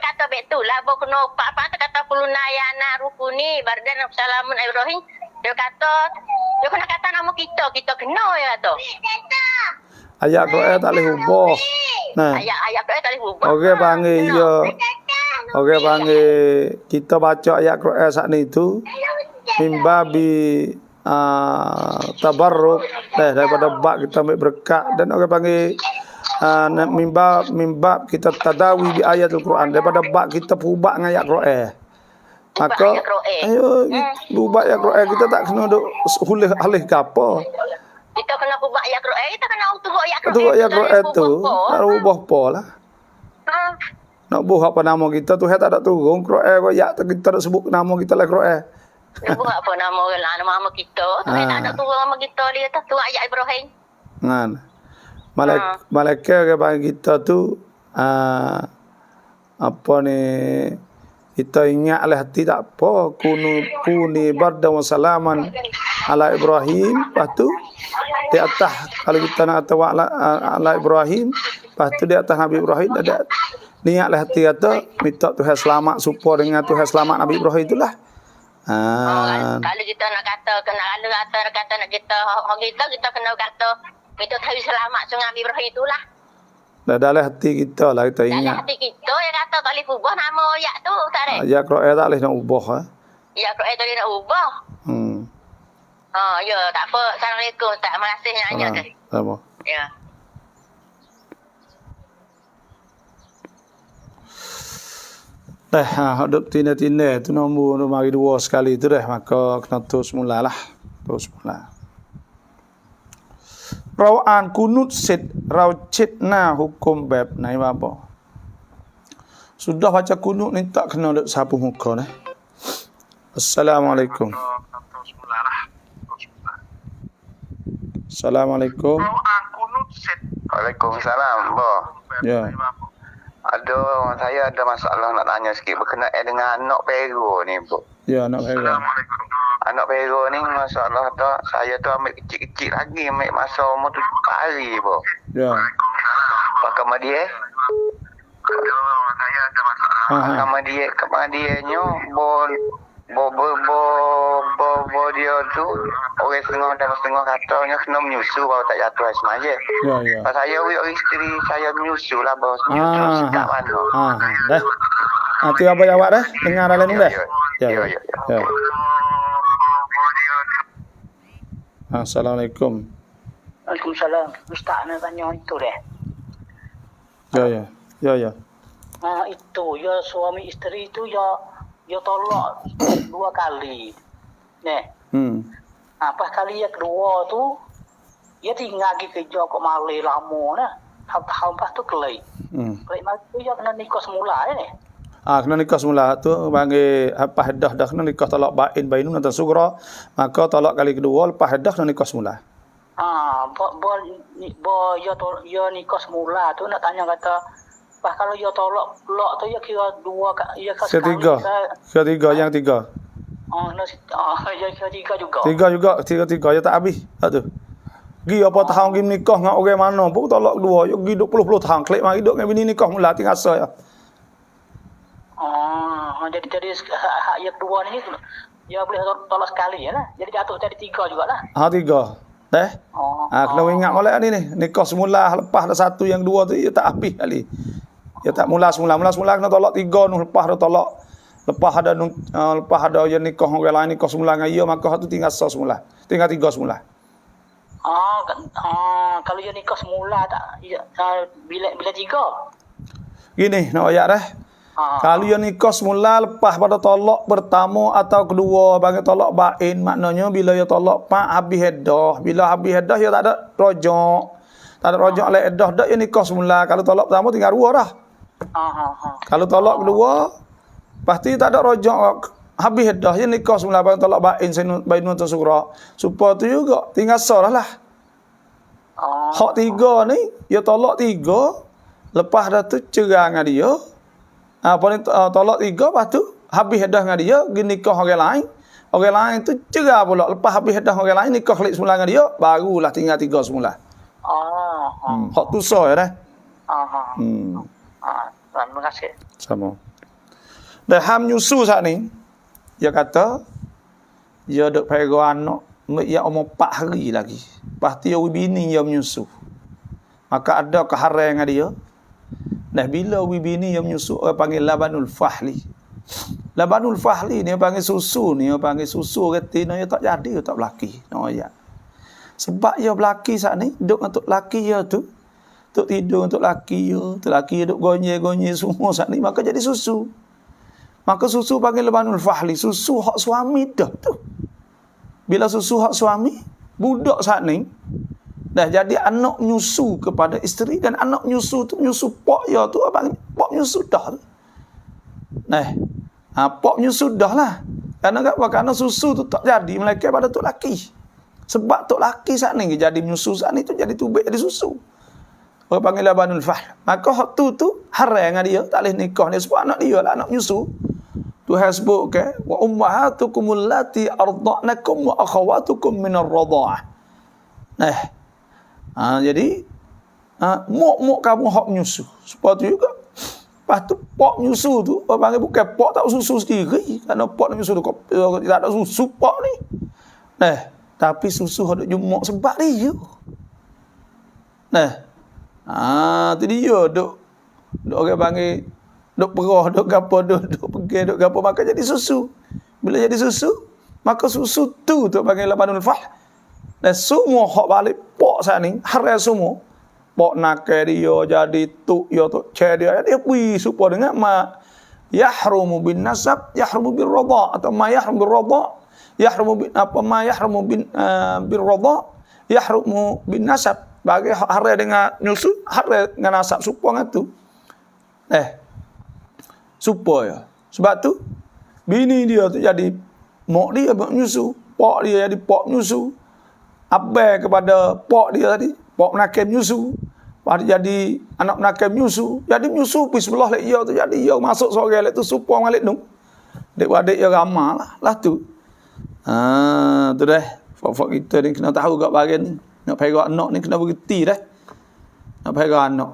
kata betul lah. Bo kena apa kata kuluna ya narukuni bardan salamun Ibrahim. Dia kena kata nama kita kena ya tu. Ayat Quran tak boleh ubah. Nah. Ayat Quran tak boleh ubah. Okey panggil ya. Okey panggil kita baca ayat Quran saat ni tu mimbabi tabarruk daripada bab kita ambil berkat, dan orang panggil mimbab kita tadawi bi ayatul Quran, daripada bab kita perubah dengan ayat Quran. Maka ayo ubah ayat Quran, kita tak kena duk hulih alih ke apa. Kita kena ubah ayat Quran, kita kena turut ayat Quran. Turut ayat Quran tu, tak ubah apalah. Nak buh apa nama kita tu, tak ada turun Quran ayat kita tak sebut nama kita lah Quran. Buh apa nama orang lah, nama kita. Tu tak ada turun nama kita dia tu ayat Ibrahim. Ngan. Malaikat ke bagi kita tu apa ni, kita ingatlah hati tak apa, kuni bardan wa salaman ala Ibrahim. Lepas tu di atas, kalau kita nak kata ala Ibrahim, lepas tu di atas Nabi Ibrahim ada niatlah hati kata minta Tuhan selamat, supaya dengan Tuhan selamat Nabi Ibrahim itulah. Kalau kita nak kata nak kita kena kata minta Tuhan selamat sungai Nabi Ibrahim itulah. Dalam hati kita lah kita ingat. Dalam hati kita yang kata tak boleh ubah nama ayat tu tak ada. Ayat Quran tak boleh nak ubah. Ayat Quran tak boleh nak ubah. Ya, tak apa. Assalamualaikum Ustaz. Terima kasih nyanyi tu. Sama. Ya. Duduk tina-tina tu nombor mari dua sekali tu dah, maka kena terus mulalah. Terus mula. Rawaan kunut sit raucitna hukum bab nai apa? Sudah baca kunut ni tak kena duk sapu muka dah. Assalamualaikum. Assalamualaikum. Waalaikumsalam, Bo. Ya. Saya ada masalah nak tanya sikit berkenaan dengan anak Pero ni, Bu. Ya, anak Pero. Anak Pero ni masalah tu, saya tu ambil kecil-kecil lagi, ambil masa umur 7 hari, Bu. Ya. Pakai dia. Sama dia nyo bo dia tu orang setengah katanya kena menyusu baru tak jatuh semaya. Ya. Pas saya isteri saya menyusu lah baru menyusu sikap mana. Dah. Tu apa jawab dah? Dengar dalam ni dah. Ya. Assalamualaikum. Waalaikumsalam. Ustaz nak tanya itu deh. Ya. Itu ya suami isteri itu ya tolak 2 kali. Nih. Pas kali yang kedua tu ya tinggal ke Joko Malay lama nah. Tahun pas tu kelai. Kelai mal tu ya kena nikah semula ni. Kena nikah semula tu bagi apa dah kena nikah talak bainun atau sugra, maka talak kali kedua lepas dah kena nikah semula. Ya nikah semula tu nak tanya kata pas kalau ya tolak pulak tu ya kira 2 ya ketiga yang tiga. Ya ketiga juga. Tiga ya tak habis. Tu. Gi apa tahun gi nikah dengan orang mana pun tolak kedua, yo gi 20 tahun klik mari duk dengan bini nikah mula tinggal asa ya. Jadi hak yang kedua ni ya boleh tolak sekali ya lah. Jadi jatuh jadi 3 jugalah. 3. Kena ingat molek ni nikah semula lepas dah 1 yang 2 tu ya tak habis kali. Ya tak mula kena tolak 3 nu lepas dah tolak. Lepas ada yang nikah orang lain nikah semula dengan dia maka hak tu tinggal asa semula. Tinggal 3 semula. Kalau dia nikah semula tak bila 3. Gini nak ayat dah. Kalau dia nikah semula lepas pada tolak pertama atau kedua bagi tolak bain maknanya bila dia tolak habis iddah. Bila habis iddah dia tak ada rojak. Tak ada rojak oleh iddah dak dia nikah semula. Kalau tolak pertama tinggal 2 dah. Kalau tolak kedua pasti tak ada rojak. Habis dah dia nikah semula bagi tolak bainun atau sugra. Supaya tu juga tinggal sah lah. Hak 3 ni dia tolak 3 lepas dah tu cerai dengan dia. Tolak 3 lepas tu habis dah dengan dia pergi nikah orang lain. Orang lain tu cerai pula lepas habis dah orang lain nikah klik semula dengan dia barulah tinggal 3 semula. Hak tu sah ya dah. Terima kasih. Sama. Dah ham nyusu saat ni dia kata dia duk pegang anak yang umur 4 hari lagi. Pasti dia bini yang menyusu. Maka ada keharan dengan dia. Dah bila bini yang menyusu orang panggil labanul fahli. Labanul fahli ni panggil susu ni, panggil susu retina dia tak jadi tak berlaki. Ya. Sebab dia berlaki saat ni duk untuk laki dia tu. Tok tidur untuk laki dia, tu laki dia duk gonye-gonye semua saat ni maka jadi susu. Maka susu panggil labanul fahli, susu hak suami dah tu. Bila susu hak suami, budak saat ni dah jadi anak nyusu kepada isteri dan anak nyusu tu nyusu pok dia tu abang pok nyusu dah. Pok nyusu dah lah. Kerana susu tu tak jadi melainkan pada tok laki. Sebab tok laki saat ni jadi nyusu saat ni tu jadi tubik jadi susu. Orang panggil labanul fahl. Maka hak tu haram dengan dia, tak boleh nikah dia sebab anak dia lah anak nyusu. Tuhan sebut ke wa ummahatukum allati arda'nakum wa akhawatukum min ar-radha'ah. Jadi mok kamu hak nyusu. Sebab tu juga lepas tu pok nyusu tu orang panggil bukan pok tak susu sendiri kerana pok nyusu tu tak ada susu pok ni. Tapi susu ada jumuk sebab dia. Tu dia duk orang panggil duk perah, duk gapo, duk pergi, duk gapo maka jadi susu. Bila jadi susu, maka susu tu panggil labanul fahl. Dan semua hak balik pok saat ni haram semua. Pok nakal dia jadi tuk ya tuk ceh dia pergi supaya dengan ma yahrumu bin nasab, yahrumu bir radha atau ma yahrumu bir radha, yahrumu bin apa ma yahrumu bin bir radha, yahrumu bin nasab. Bagi haram dengan nyusu, haram dengan nasab supaya tu. Supaya. Sebab tu bini dia tu jadi mak dia nyusu, pak dia jadi pak nyusu. Abai kepada pak dia tadi, pak menakim nyusu. Lepas jadi anak menakim nyusu. Jadi nyusu pergi sebelah lek dia tu. Jadi dia masuk sore lek tu supaya ngalik tu. Adik-adik dia ramah lah tu. Tu dah. Fak-fak kita ni kena tahu kat bahagian ni. Nak pegang anak ni kena berhenti dah. Nak pegang anak.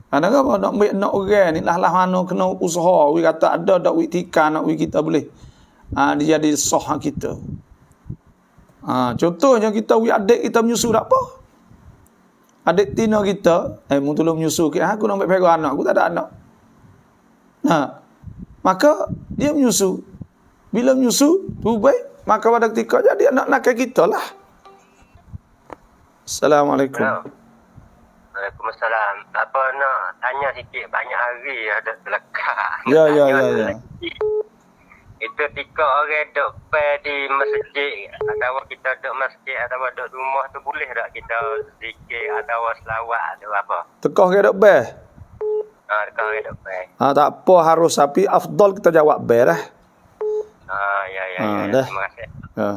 Karena apa nak ambil anak orang ni lah mana kena usaha. We kata ada dak we tika nak we kita boleh. Dia jadi sah kita. Contohnya kita adik kita menyusu tak apa. Adik tina kita, mu tolong menyusu aku nak ambil pegang anak, aku tak ada anak. Maka dia menyusu. Bila menyusu, tu baik, maka pada ketika jadi anak nakal kita lah. Assalamualaikum. Waalaikumsalam. Apa nak tanya sikit, banyak hari ada terlekat. Ya. Itu tika orang duk di masjid atau kita duk masjid atau duk rumah tu boleh tak kita zikir atau selawat atau apa? Tekah ke dok beh? Tika orang duk Tak apa harus, tapi afdal kita jawab beh dah. Ya. Dah. Terima kasih. Ya.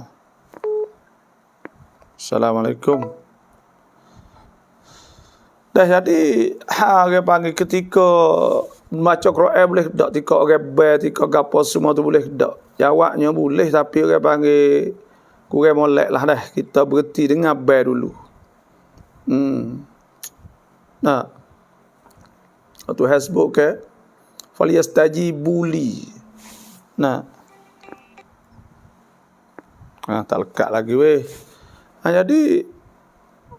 Assalamualaikum. Dah jadi orang panggil ketika baca Quran boleh tak, ketika orang bel, ketika gapo semua tu boleh tak. Jawabnya boleh, tapi orang panggil kurang molek lah dah. Kita berhenti dengar bel dulu. Nah. Atau hasbuk ke falyastajibu li. Nah. Tak lekat lagi weh. Jadi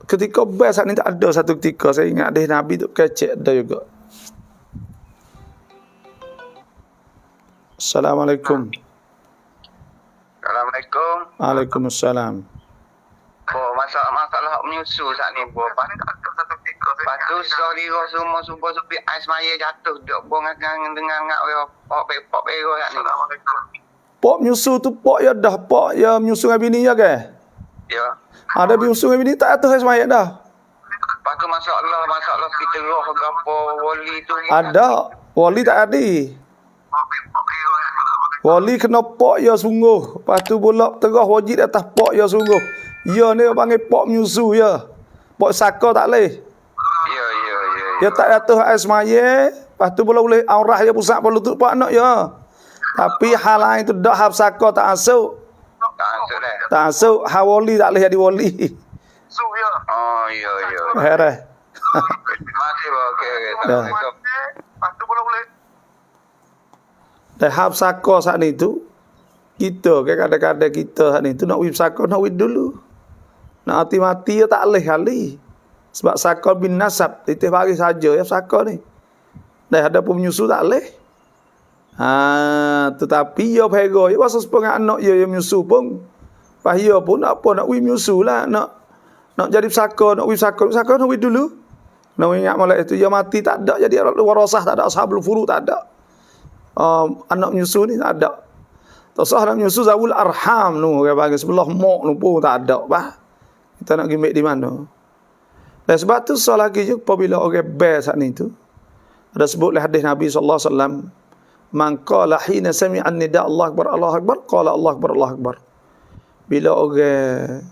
ketika best ni tak ada satu ketika saya ingat hadis Nabi tu kecek ada juga. Assalamualaikum. Assalamualaikum. Waalaikumsalam. Masalah menyusu saat ni bo. Lepas tu sorry semua subuh subi ais maya jatuh duk bong akan dengar ngak pop bego saat ni. Pok menyusu tu pok ya dah, pok ya menyusu dengan bini ya ke? Ya. Ada menyusu dengan bini tak atas semayat dah. Lepas tu masalah kita roh gapo wali tu. Ada, wali tak ada. Wali kena pok ya sungguh. Lepas tu pula terah wajib atas pok ya sungguh. Ya ni panggil pok menyusu ya. Pok saka tak boleh. Ya. Ya tak atas ais maya. Lepas tu pula boleh aurah ya pusat pun lutut pak nak ya. Tapi hal lain tu dak hab saka tak asuk. Tak asuk, hawali tak boleh jadi wali. Ya. Oh, ya. Hereh. Masih okey. Assalamualaikum. Lepas tu boleh. Dah hab saka saat ni tu, kita ke kadang-kadang kita saat ni tu nak wib saka, nak wib dulu. Nak mati-mati ya tak boleh kali. Sebab saka bin nasab, titih bagi saja ya saka ni. Dah ada pun menyusu tak boleh. Tetapi ya pego ya pasal sepengah anak ya menyusu pun. Pas ya pun nak wib menyusu lah, nak jadi saka, nak wib saka nak wib dulu. Nak ingat malah itu ya mati tak ada, jadi warasah tak ada, ashabul furu tak ada. Anak menyusu ni tak ada. Tak sah anak menyusu zawul arham nu orang panggil sebelah mak nu pun tak ada bah. Kita nak gimek di mana? Dan sebab tu soal lagi je apabila orang best saat ni tu ada sebutlah hadis Nabi sallallahu alaihi wasallam, man qala hina sami'a nida Allah akbar qala Allah akbar. Bila orang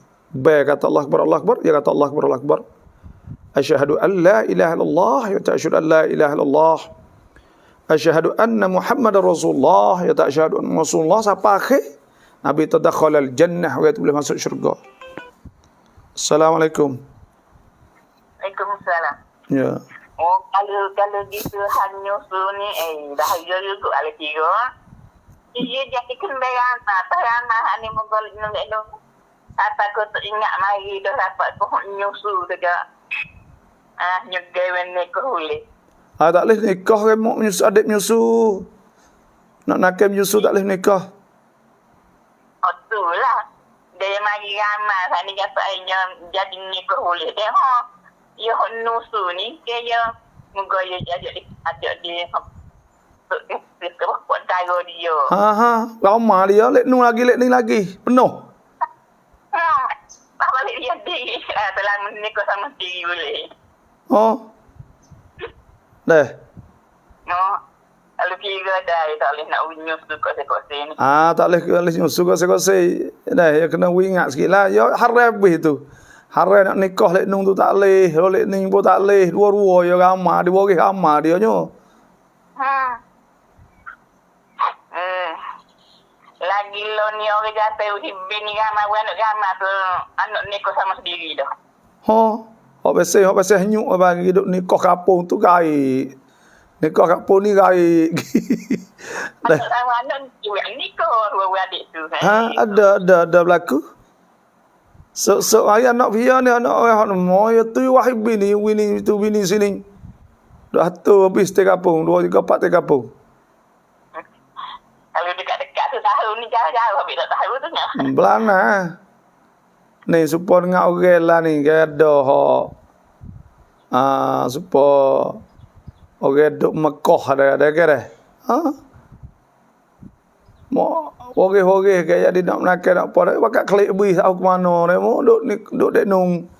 kata Allah akbar dia kata Allah akbar. Asyhadu an la ilaha illallah wa ta'syhadu an la ilaha illallah. Asyhadu anna Muhammadar Rasulullah ya ta'syhadu anna Rasulullah sampai akhir Nabi tadakhala al-jannah wa boleh masuk syurga. Assalamualaikum. Waalaikumsalam. Ya. Oh, kalau gitu hanya ni dah ada juga ada tiga. Dia jadi kendaraan apa ni mogol nung apa ko tu ingat mari dah dapat ko nyusu dekat nyegawen ni ko boleh. Tak boleh nikah kan mak menyusu, adik menyusu. Nak nakal menyusu tak boleh nikah. Oh tu lah. Dia mari ramai ni kata jadi nikah boleh dia ya nusu ni dia moga ya ajak dia buat taruh dia. Lama dia lek nu lagi penuh. Tak balik dia di telah menikah sama diri boleh. Dah. No. Kalau kira dah tak boleh nak unyus tu kose-kose ni. Tak boleh nyusu kose-kose. Dah ya kena ingat sikitlah. Ya haram itu. Haram nak nikah lek nung tu tak boleh. Kalau lek ning pun tak boleh. Dua-dua ya ramah, dia bagi ramah dia nyo. Lagi lo ni orang jatuh bini ramah anak ramah tu anak nikah sama sendiri dah. Hok pasal hanyuk bagi hidup nikah kampung tu gaib. Nikah kampung ni gaib. Anak nikah dua adik tu. Ada berlaku. So ayah anak dia ni anak orang mau ya tu wahib bini tu bini sini. Dah tu habis te kampung 2 3 4 te kampung. Kalau dekat-dekat tu tahu ni jauh-jauh habis tak tahu tu nak. Belana. Ni support dengan orang lah ni ke ada hok. supaya orang duk Mekah ada kira. Mau orang kayak jadi nak menakai nak apa pakai klik bui tahu ke mana ni mau duk denung.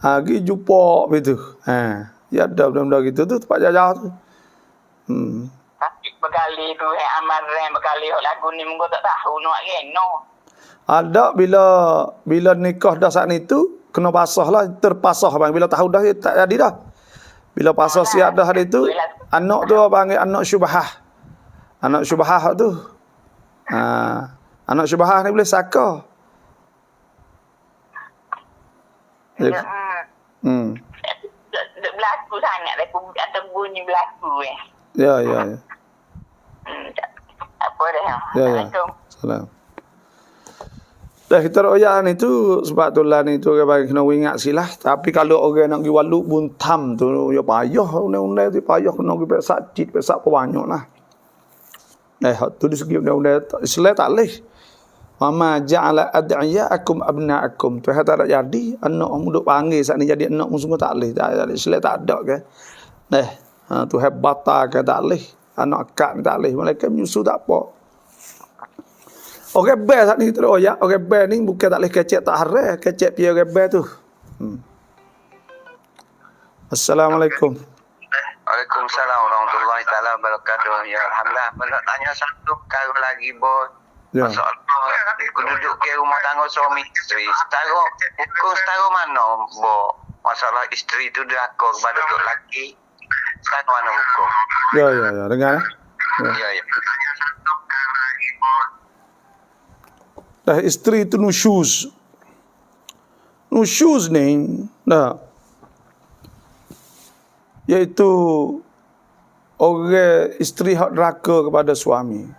Gi jumpa begitu. Ya ada benda-benda gitu tu tempat jajah tu. Tapi bekali tu amal rem bekali lagu ni mungko tak tahu nak geno. Ada bila nikah dah saat itu kena pasah lah, terpasah bang. Bila tahu dah tak jadi dah. Bila pasah siap dah hari itu, anak tu panggil anak syubhah. Anak syubhah tu. Anak syubhah ni boleh saka. Berlaku sangat ada bunyi berlaku Ya. Apa dah? Assalamualaikum. Salam. Dah kita royak ni tu sebab tu lah ni tu orang kena ingat silah. Tapi kalau orang nak pergi walu buntam tu ya payah undang-undang tu payah kena pergi pesak cit pesak banyak lah. Tu di segi undang-undang Islam tak leh. Mama ja'ala ad'iyaakum abna'akum. Tu tak ada jadi anak duk panggil saat ni jadi anak semua tak leh. Islam tak ada ke. Tu hebata ke tak leh. Anak akak ni tak leh. Mereka menyusu tak apa. Orang bel saat ni terus ya. Orang bel ni bukan tak boleh kecek tak haram. Kecek pia orang bel tu. Assalamualaikum. Waalaikumsalam warahmatullahi taala wabarakatuh. Ya alhamdulillah. Nak tanya satu kali lagi bos. Ya. Masalah duduk ke rumah tangga suami isteri. Hukum setara mana bos? Masalah isteri tu diakor kepada tok laki. Setara mana hukum? Ya. Dengar. Ya. Dah isteri itu nusyuz. Nusyuz ni iaitu orang isteri hak deraka kepada suami.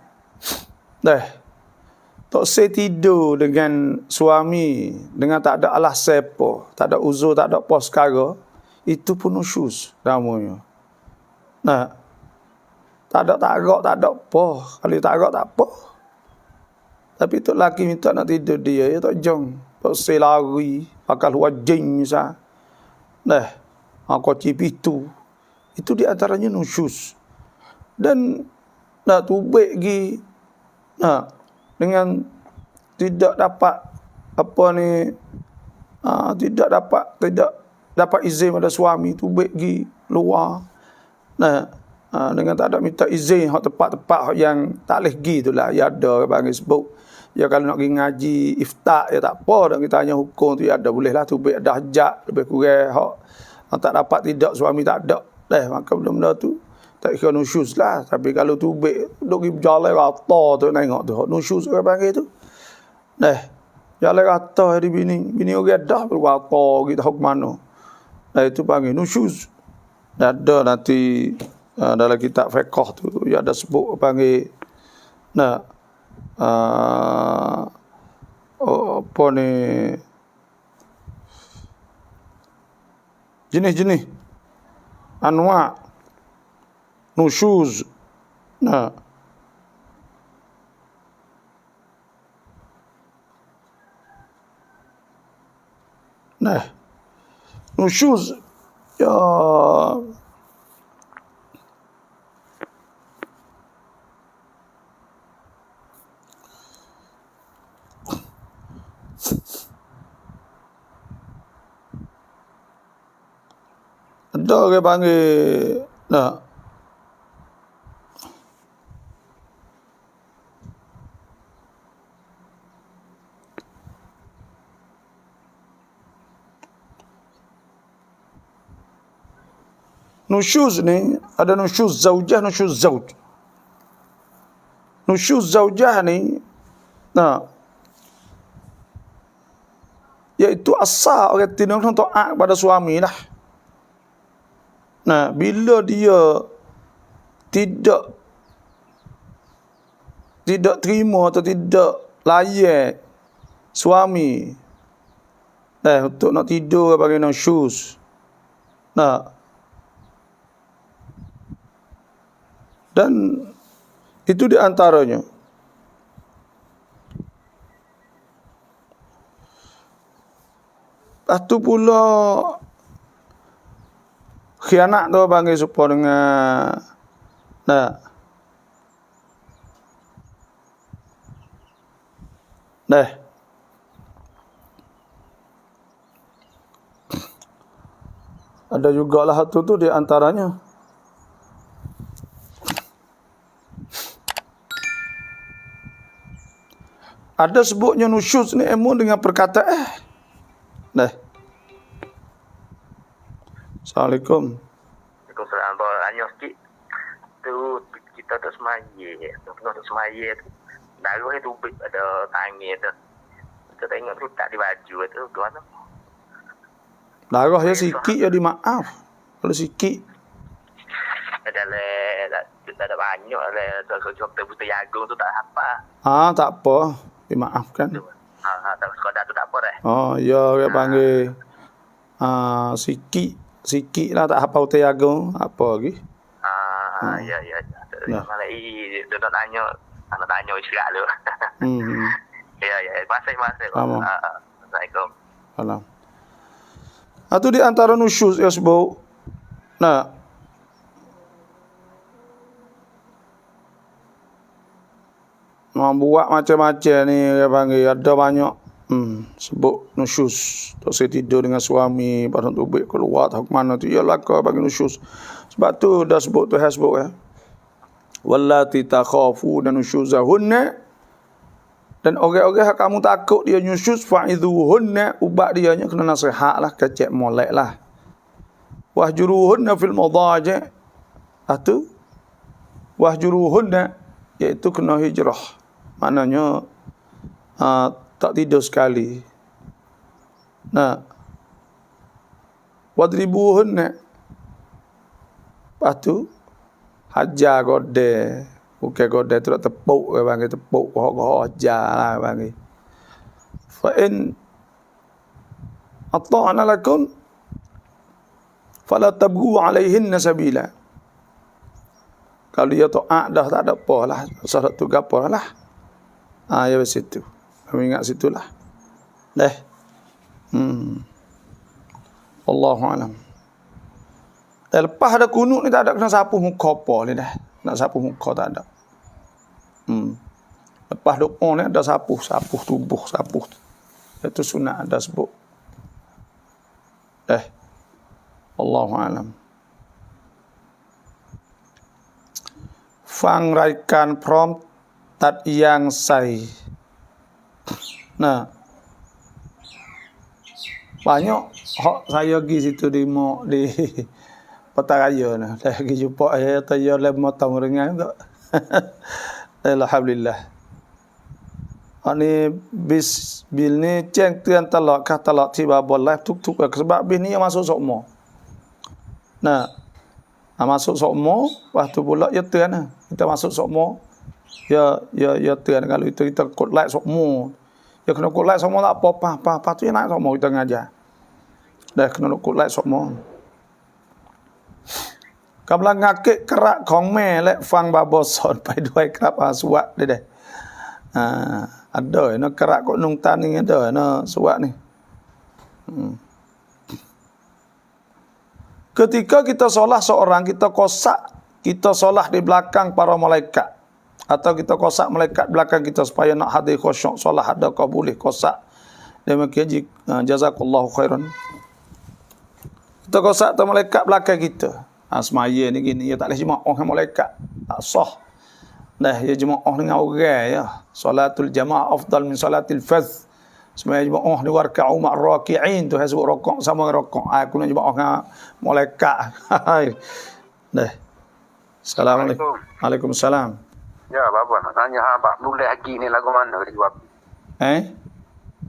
Tak saya tidur dengan suami dengan tak ada alasan apa, tak ada uzur, tak ada apa sekara, itu pun nusyuz namanya. Tak ada tarak, tak ada apa. Kalau tarak tak apa. Tapi tu lelaki minta nak tidur dia, ya tak jom. Tak say lari, pakai luar jing misal. Koci pitu. Itu di antaranya nusyuz. Dan nak tubik lagi, dengan tidak dapat apa ni, tidak dapat izin pada suami, tubik lagi luar. Dengan tak ada minta izin hak tempat-tempat yang tak boleh pergi itulah. Ya ada orang panggil sebut. Ya kalau nak pergi ngaji iftak ya tak apa dah kita tanya hukum tu ya ada bolehlah tu ada hajat lebih kurang hak tak dapat tidak suami tak ada. Maka benda-benda tu tak kira nusyuz lah. Tapi kalau tu duk pergi berjalan rata tu tengok tu hak nusyuz orang panggil tu. Jalan rata hari bini orang dah berwata kita hak mana. Itu panggil nusyuz. Ada nanti dalam kitab fiqh tu ya ada sebut panggil apa ni jenis-jenis anwa nusyuz. Nusyuz ya ada orang panggil nusyuz ni ada nusyuz zaujah, nusyuz zauj. Nusyuz zaujah ni iaitu asal orang tidak taat pada suami lah. Bila dia tidak terima atau tidak layak suami untuk nak tidur bagi nusyuz. Dan itu di antaranya. Lepas tu pula Khianat tu panggil serupa dengan ada juga lah tu di antaranya. Ada sebutnya nusyuz ni ilmu dengan perkataan. Assalamualaikum. Waalaikumsalam. Tanya sikit. Tu kita tu semaya tu. Darah itu ada tangan tu. Kita tengok tu tak di baju tu gimana? Darah ya sikit ya dimaaf. Kalau sikit ada banyak doktor buta jagung tu tak apa. tak apa, dimaafkan. Tak sekadar tu tak apa dah. Oh, ya dia panggil sikit lah tak apa utai jagung, apa lagi? Ya. Malah dia nak tanya istirahat lu. Ya. Masih. Assalamualaikum. Salam. Itu di antara nusyuz ya sebut. Membuat macam-macam ni dia panggil ada banyak sebut nusyuz. Tak saya tidur dengan suami pada tubik keluar tak ke mana tu ya laka bagi nusyuz. Sebab tu dah sebut tu hasbuk ya. Wallati takhafuna nusyuzahunna, dan orang-orang yang kamu takut dia nusyuz fa'idhuhunna, ubat dia nya kena nasihatlah, kecek moleklah. Wahjuruhunna fil madaji', itu wahjuruhunna iaitu kena hijrah. Maknanya tak tidur sekali. Wadribuhunna, lepas tu hajar godeh. Bukan godeh tu tepuk ke panggil, tepuk hajar lah panggil. Fa in ata'na lakum fala tabghu alaihinna sabila. Kalau dia taat dah tak ada apa lah, syarat tu gapo lah. Ya situ. Kami ingat situlah. Allahu a'lam. Dan lepas ada kunut ni tak ada kena sapu muka apa ni dah. Nak sapu muka tak ada. Lepas doa ni ada sapu tubuh, sapu. Itu sunat ada sebut. Allahu a'lam. Fang raikan prom tat yang sai. Banyak hak saya pergi situ di Petaraya nah. Saya pergi jumpa saya motong ringan tu. Alhamdulillah. Ani bis bil ni ceng tuan talak tiba boleh tuk sebab bis ni yang masuk sokmo. Masuk sokmo, waktu pula ya tuan kita masuk sokmo. Ya tuan kalau itu kita kod like sokmo. Ya kena kod like sokmo tak apa tu yang nak sokmo kita ngajar. Dah kena kod like sokmo. กำลังงักเกะกระของแม่และฟังบาบอสอนไปด้วยครับสวะได้ada no kerak kok nung tan ni ada no suak ni. Ketika kita solat seorang, kita solat di belakang para malaikat, atau kita kosak malaikat belakang kita supaya nak hadir khusyuk solat ada kau boleh kosak. Demikian jazakallahu khairan. Kita kosak tu malaikat belakang kita. Semaya ni gini, ya tak boleh jemaah dengan malaikat, tak sah. Ya jemaah dengan orang ya. Salatul jamaah afdal min salatil fadh. Semaya jemaah ni warka'u ma'raki'in tu sebut rokok sama rokok. Aku nak jemaah dengan malaikat. Assalamualaikum. Waalaikumsalam. Ya, Bapak nak tanya Abang, boleh haji ni lagu mana dia jawab?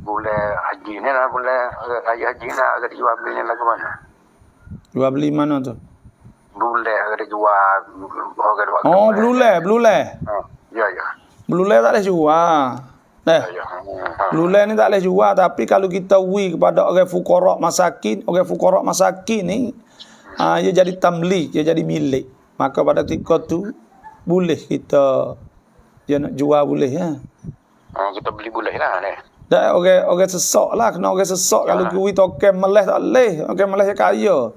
Boleh haji ni lah, boleh raya haji nak ada jual beli ni lagu mana? Jual beli mana tu? Blue ada jual. Blue leh. Ya. Blue leh tak boleh jual. Blue leh ni tak boleh jual, tapi kalau kita kepada orang fuqara masakin ni, dia jadi tamlik, dia jadi milik. Maka pada ketika tu boleh kita dia nak jual boleh ya. Kita beli boleh lah ni. Dah orang sesak lah, kena orang sesak kalau kuih token meleh tak boleh. Orang meleh kaya.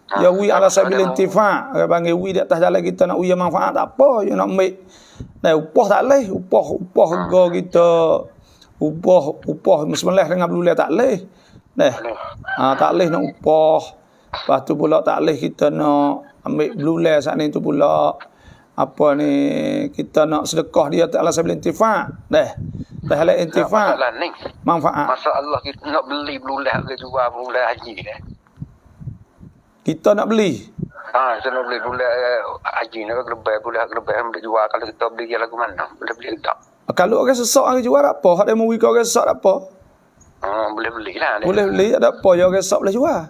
Ya wi ala sabil intifa, orang panggil wi di atas jalan kita nak wi manfaat tak apa, you nak ambil. Nah, upah tak leh, upah harga kita upah bismillah dengan belulai tak leh. Nah, tak leh nak upah. Lepas tu pula tak leh kita nak ambil belulai saat ni tu pula apa ni kita nak sedekah dia tak ala sabil intifa. Dah. Tak halal intifa. Manfaat. Masalah kita nak beli belulai ke jual belulai haji ni. Kita nak beli. Saya nak beli belulai haji ni ke lebih ambil jual kalau kita beli dia lagu mana? Boleh beli tak? Kalau orang sesak orang jual tak apa, hak dia mau wika orang sesak tak apa. Boleh belilah. Boleh beli tak apa, ya orang sesak boleh jual.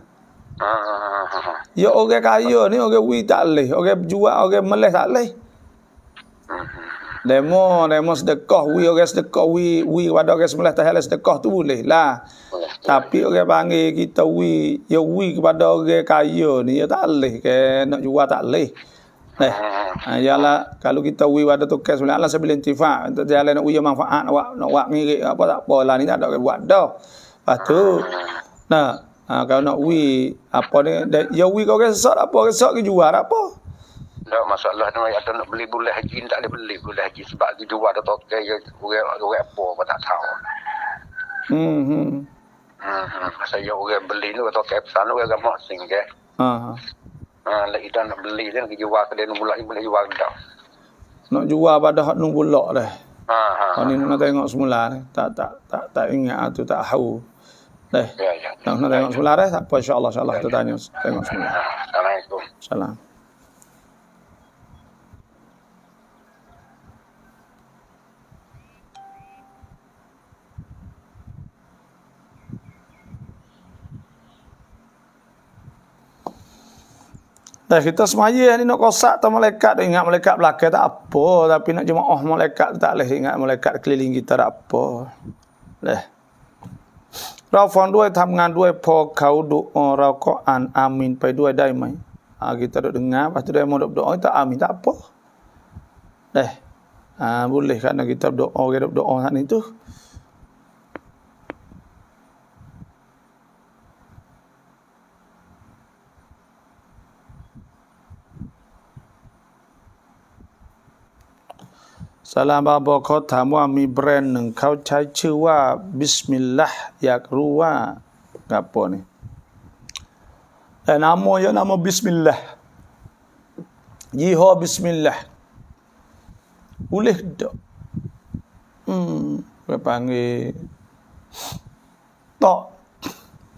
Ya orang kaya ni orang wi tak leh, orang jual orang meleh tak leh. Demo sedekah orang sedekah wi pada orang sebelah tak halal sedekah tu boleh lah. Tapi orang panggil kita wi kepada orang kaya ni ya tak leh ke nak jual tak leh. Yalah kalau kita wi pada tukar sebelah Allah sebelah intifa untuk jalan nak wi manfaat nak buat ngirik apa tak apa lah ni tak ada buat dah. Lepas tu kalau nak wi apa ni ya wi kau orang sesak tak apa, orang sesak ke jual tak apa. Tak masalah ni ada nak beli bulan haji tak boleh beli bulan haji sebab dijual ada tokai orang apa tak tahu. Saya orang beli ni tokai pesan orang gamak sing ke. Lagi dah nak beli dia nak jual ke dia nombor lagi boleh jual dah. Nak jual pada hak nombor lok dah. Ni nak tengok semula ni. Tak ingat tu tak tahu. Dah. Nak tengok semula dah tak apa insya-Allah kita tanya tengok semula. Assalamualaikum. Salam. Dah kita semaya ni nak kosak tu malaikat ingat malaikat belakang tak apa, tapi nak jemaah malaikat tak boleh ingat malaikat keliling kita tak apa. Dah. เราฟังด้วยทำงานด้วยพอเขาดุเราก็อ่านอามีนไปด้วยได้ไหม kita duk dengar lepas tu dia mau doa kita amin tak apa. Dah. Boleh kerana kita doa orang doa saat ni tu. Salam Baba เขาถามว่ามีแบรนด์หนึ่งเขาใช้ชื่อว่าบิสมิลลาห์อยากรู้ว่าapa ni nama bismillah Yiho bismillah boleh tak dia panggil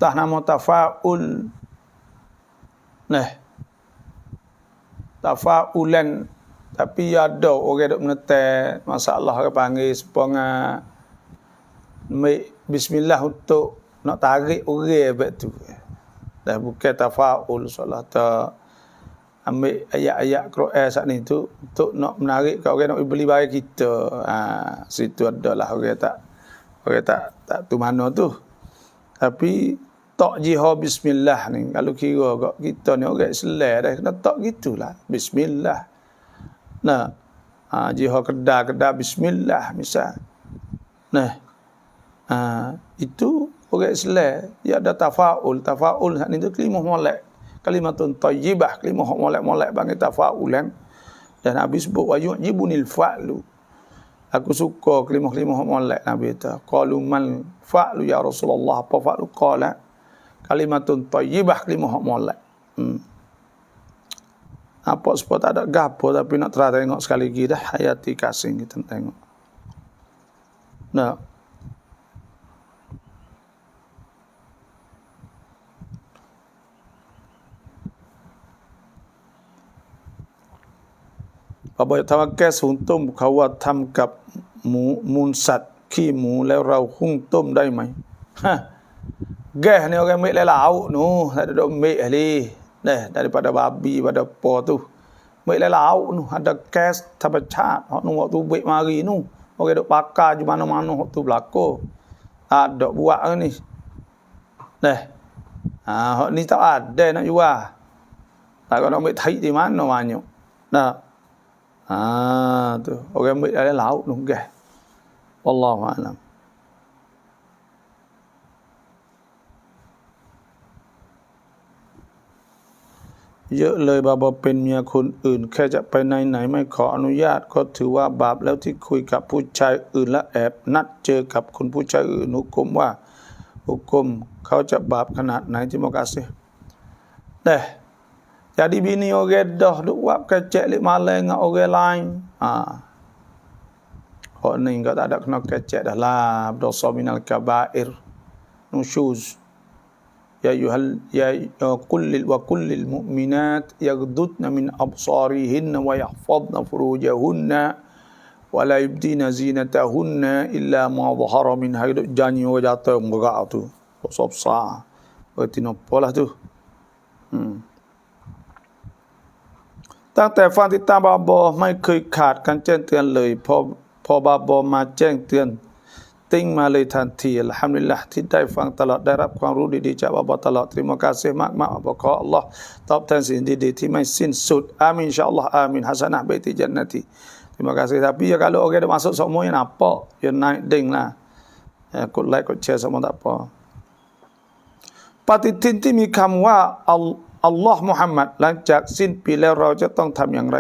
tak nama tafa'ul tafa'ulan tapi ada orang duk menetek masalah orang panggil sepengah bismillah untuk nak tarik orang abad tu. Dah bukan tafaul solat ambil ayat-ayat Quran saat ni tu untuk nak menarik kat orang nak beli barang kita. Situ adalah orang tak tu mana tu. Tapi tak jihad bismillah ni kalau kira kat kita ni orang Islam dah kena tak gitulah bismillah. Jihad kedah bismillah misal. Itu orang Islam dia ada tafaul saat ni tu kalimah molek kalimatun thayyibah kalimah molek panggil tafaulan dan Nabi sebut wa yu'jibunil fa'lu aku suka kalimah molek Nabi kata qalu man fa'lu ya Rasulullah apa fa'lu qala kalimatun thayyibah kalimah molek apa sebab tak ada gapo tapi nak tengok sekali lagi dah hayati kasih kita tengok Babaทำแก้สูงต้มเขาว่าทำกับหมูมูลสัตว์ขี้หมูแล้วเราหุ้งต้มได้ไหมแก้นี่orang ambil lelau nu ada dok ambil ali daripada babi pada apa tu ambil lelau nu ada gas ธรรมชาติhok nu waktu ambil mari nu orang dok bakar di mana-mana hok tu berlaku ada buat ni hok ni tak ada nak jual tak nak ambil thai di mana banyak tu orang ambil dari laut tu gas. Wallahu a'lam. เยอะเลยบาบอเป็นเมียคนอื่นแค่จะไปไหนไม่ขออนุญาตก็ถือว่าบาปแล้วที่คุยกับผู้ชายอื่นและแอบนัดเจอกับคนผู้ชายอื่นหุกมเขาจะบาปขนาดไหนterima kasih deh jadi bini orang dah duk buat kecek lik malam dengan orang lain orang ni enggak tak ada kena kecek dah lah berdosa minal kabair nusyuz ya kullil mu'minat yaghdudna min absarihinna wa yahfadna furujahunna wa la yubdina zinatahunna illa ma dhahara min haiduk janji orang jatuh bergerak tu dosa besar berarti nopo lah tu ตั้งแต่ฟังติดตามบาบอไม่เคยขาดการแจ้งเตือนเลยพอบาบอมาแจ้งเตือนติ้งมาเลยทันทีอัลฮัมดุลิลละห์ที่ได้ฟังตลอดได้รับความรู้ดีๆจากบาบอตลอด terima kasih มากๆอัลขออัลลอฮ์ตอบแทนสิ่งดีๆที่ไม่สิ้นสุดอามีนinsyaallah amin hasanah baiti jannati terima kasih tapi ya kalau orang dah masuk semua yang apa yang naik ding lahกดไลค์กดแชร์สมtak apa ปฏิทินที่มีคำว่าอัลลอฮ์มุฮัมมัดหลังจากสิ้นปีแล้วเราจะต้องทำอย่างไร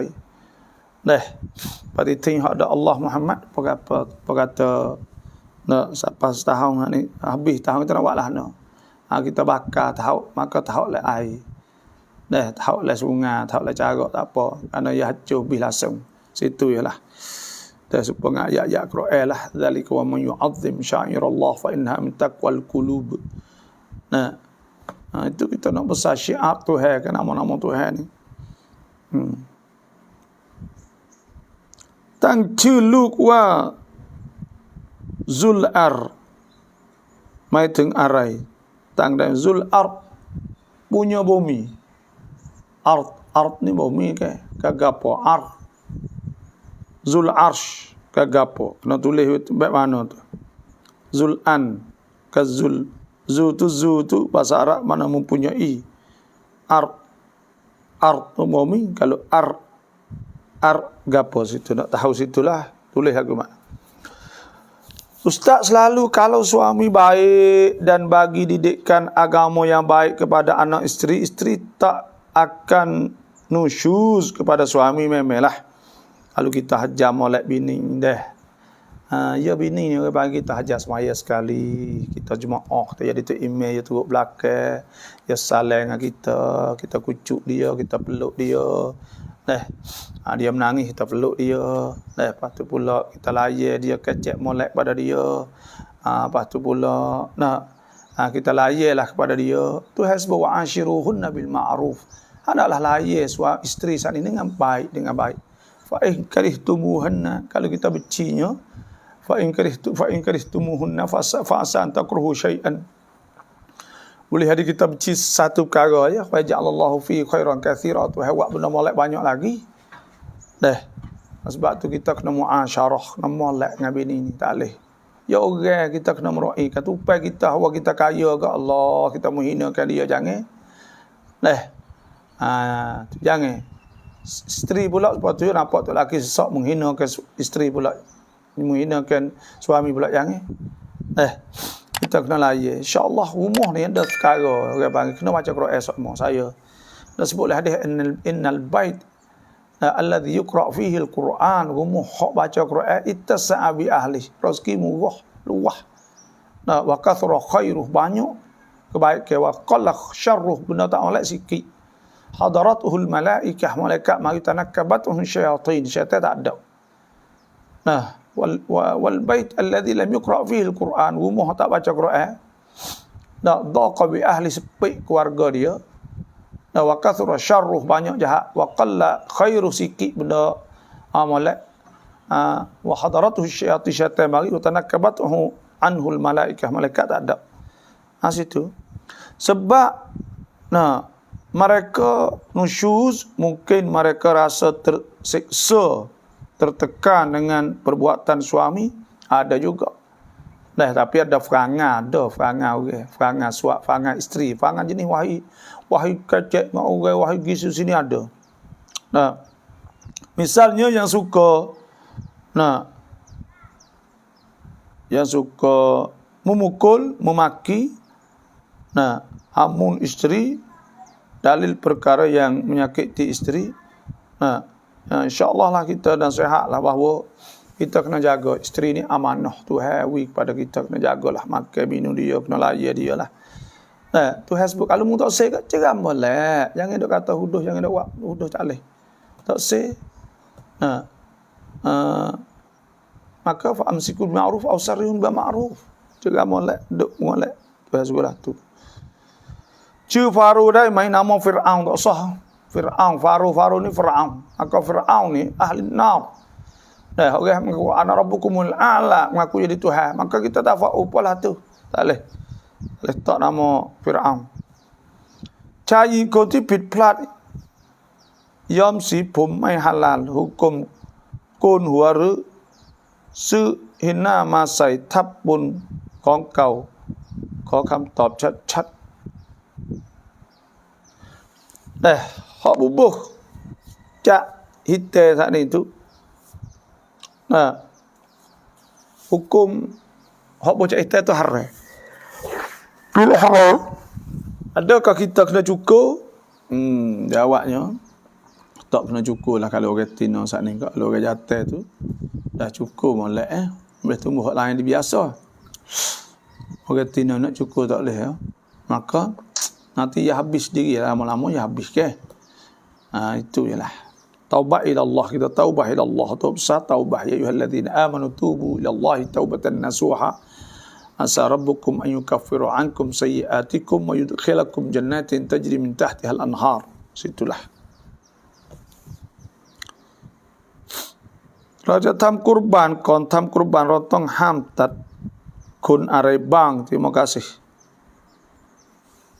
pฏิทินada Allah Muhammad kata nak sampai setahun ni habis tahun kita nak buatlah kita bakar tahu maka tahu le air tahu le sungai tahu le cara tak apa kerana ya hancur habis langsung situ ialah dan supaya ayat-ayat Quran lah zalika wa man yu'azzim sya'irallah fa innaha min taqwal qulub itu kita nak besar syiar Tuhan kan nama-nama Tuhan ni ตั้งชื่อลูกว่าซุลอาร์หมายถึงอะไรตั้งแต่ซุลอาร์ punya bumi art ni bumi ke kagapo ar zul arsh kagapo kena tulis baik mana tu zul an kazul zu tu bahasa Arab mana mempunyai art bumi kalau ar gapo situ nak tahu situlah tulis aku mak Ustaz selalu kalau suami baik dan bagi didikan agama yang baik kepada anak isteri tak akan nusyuz kepada suami memelah kalau kita hajar molek bini dah ya bini ni orang bagi kita hajar semaya sekali kita jemaah kita jadi tu email ya turut belakang ya saling dengan kita kucuk dia kita peluk dia dia menangis kita peluk dia lepas tu pula kita layan dia kecek molek pada dia lepas tu pula kita layanlah kepada dia Tuhan sebut wa ashiruhunna bil ma'ruf hendaklah layan suami isteri saat ini dengan baik fa in karihtumuhunna kalau kita bencinya fa in karihtumuhunna fa asan takruhu syai'an boleh hari kita benci satu perkara ya fa ja'alallahu fi khairan katsira Tuhan buat benda molek banyak lagi sebab tu kita kena muasyarah kena molek dengan bini ni tak boleh ya orang kita kena merai kata upai kita hawa kita kaya ke Allah kita menghinakan dia jangan jangan isteri pula sepatutnya nampak tu lelaki sesak menghinakan isteri pula menghinakan suami pula jangan kita kena layan insya-Allah rumah ni ada perkara orang panggil kena baca Quran semua saya dah sebutlah hadis innal bait alladhi yuqra fihi al-Quran rumah hak baca Quran ittasa'a bi ahli rezeki murah luah wa kathra khairuh banyak kebaikan wa qalla syarruh benda tak molek sikit hadaratuhul malaikah malaikat mari tanakkabatuhum syayatin syaitan tak ada wal bait alladhi lam yuqra fihi al-Quran rumah tak baca Quran daqa bi ahli sepi keluarga dia wa kathura syarruh banyak jahat wa qalla khairu sikit benda molek wa hadaratuhu syayatin syaitan mari tanakkabatuhu anhul malaikah malaikat tak ada situ sebab mereka nusyuz mungkin mereka rasa tersiksa tertekan dengan perbuatan suami ada juga tapi ada perangai suap perangai isteri perangai jenis wahai kecek mak orang wahai gisu sini ada misalnya yang suka memukul memaki amun isteri dalil perkara yang menyakiti isteri, insya-Allah lah kita dan sihatlah bahawa kita kena jaga isteri ni amanah Tuhan kepada kita, kena jagalah makan minum dia, kena layan dia lah. Tuhan sebut kalau mu tak say kat ceram boleh. Jangan dok kata huduh, jangan dok buat huduh tak leh. Tak say. Maka fa amsiku bil ma'ruf aw sarrihun bil ma'ruf. Ceram boleh, dok boleh. Tuhan sebutlah tu. Chư Faru đây mấy nama Fir'aun tak sah. Fir'aun, Faru ni Fir'aun. Maka Fir'aun ni ahli nar. Orang mengaku ana rabbukumul a'la, mengaku jadi Tuhan. Maka kita tak faham apalah tu. Tak boleh. Letak nama Fir'aun. ชายหญิงคนที่ผิดพลาดยอมสีผมไม่ฮาลาลหุกมโกนหัวหรือซื้อหินหน้ามาใส่ทับบนของเก่าขอคำตอบชัดๆhak bubuh cak hitai saat itu hukum hak bubuh cak hitai itu haram. Bila haram, adakah kita kena cukur? Jawabnya tak kena cukur lah kalau orang Tino saat ni. Kalau orang Jatah tu dah cukur molek boleh tunggu hak lain dia biasa. Orang Tino nak cukur tak boleh maka nanti ya habis diri lama-lama ya habis ke. Itu ialah taubat ila Allah, kita taubah ila Allah, taubat ya ayyuhalladzina amanu tubu ila Allah taubatan nasuha asa rabbukum an yukaffiru ankum sayyi'atikum wa yudkhilakum jannatin tajri min tahtiha al-anhar. Situlahเราจะทำกุรบานก่อนทำกุรบานเราต้องห้ามตัดคนอะไรบ้าง terima kasih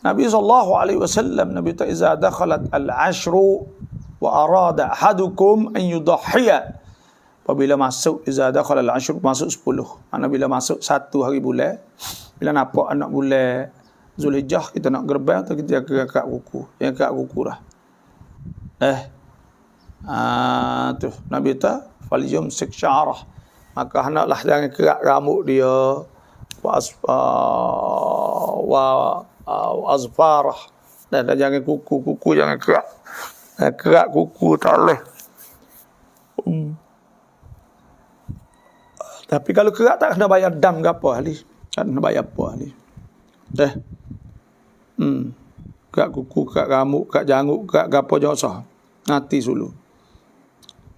Nabi sallallahu alaihi wasallam Nabi ta iza dakhalat al-ashru wa arada ahadukum an yudahhiya. Apabila masuk iza dakhala al-ashru masuk 10. Mana bila masuk 1 hari bulan, bila nampak anak bulan Zulhijjah kita nak gerbang atau kita akak kuku. Yang akak kuku dah. Tu Nabi ta fal yumsik sya'rah. Maka hendaklah jangan kerak rambut dia wa azfarah dan jangan kuku jangan kerak kuku tak boleh. Tapi kalau kerak tak kena bayar dam ke apa ahli, tak kena bayar apa ahli. Kerak kuku, kerak rambut, kerak janggut, kerak gapo jangan sah. Nanti dulu.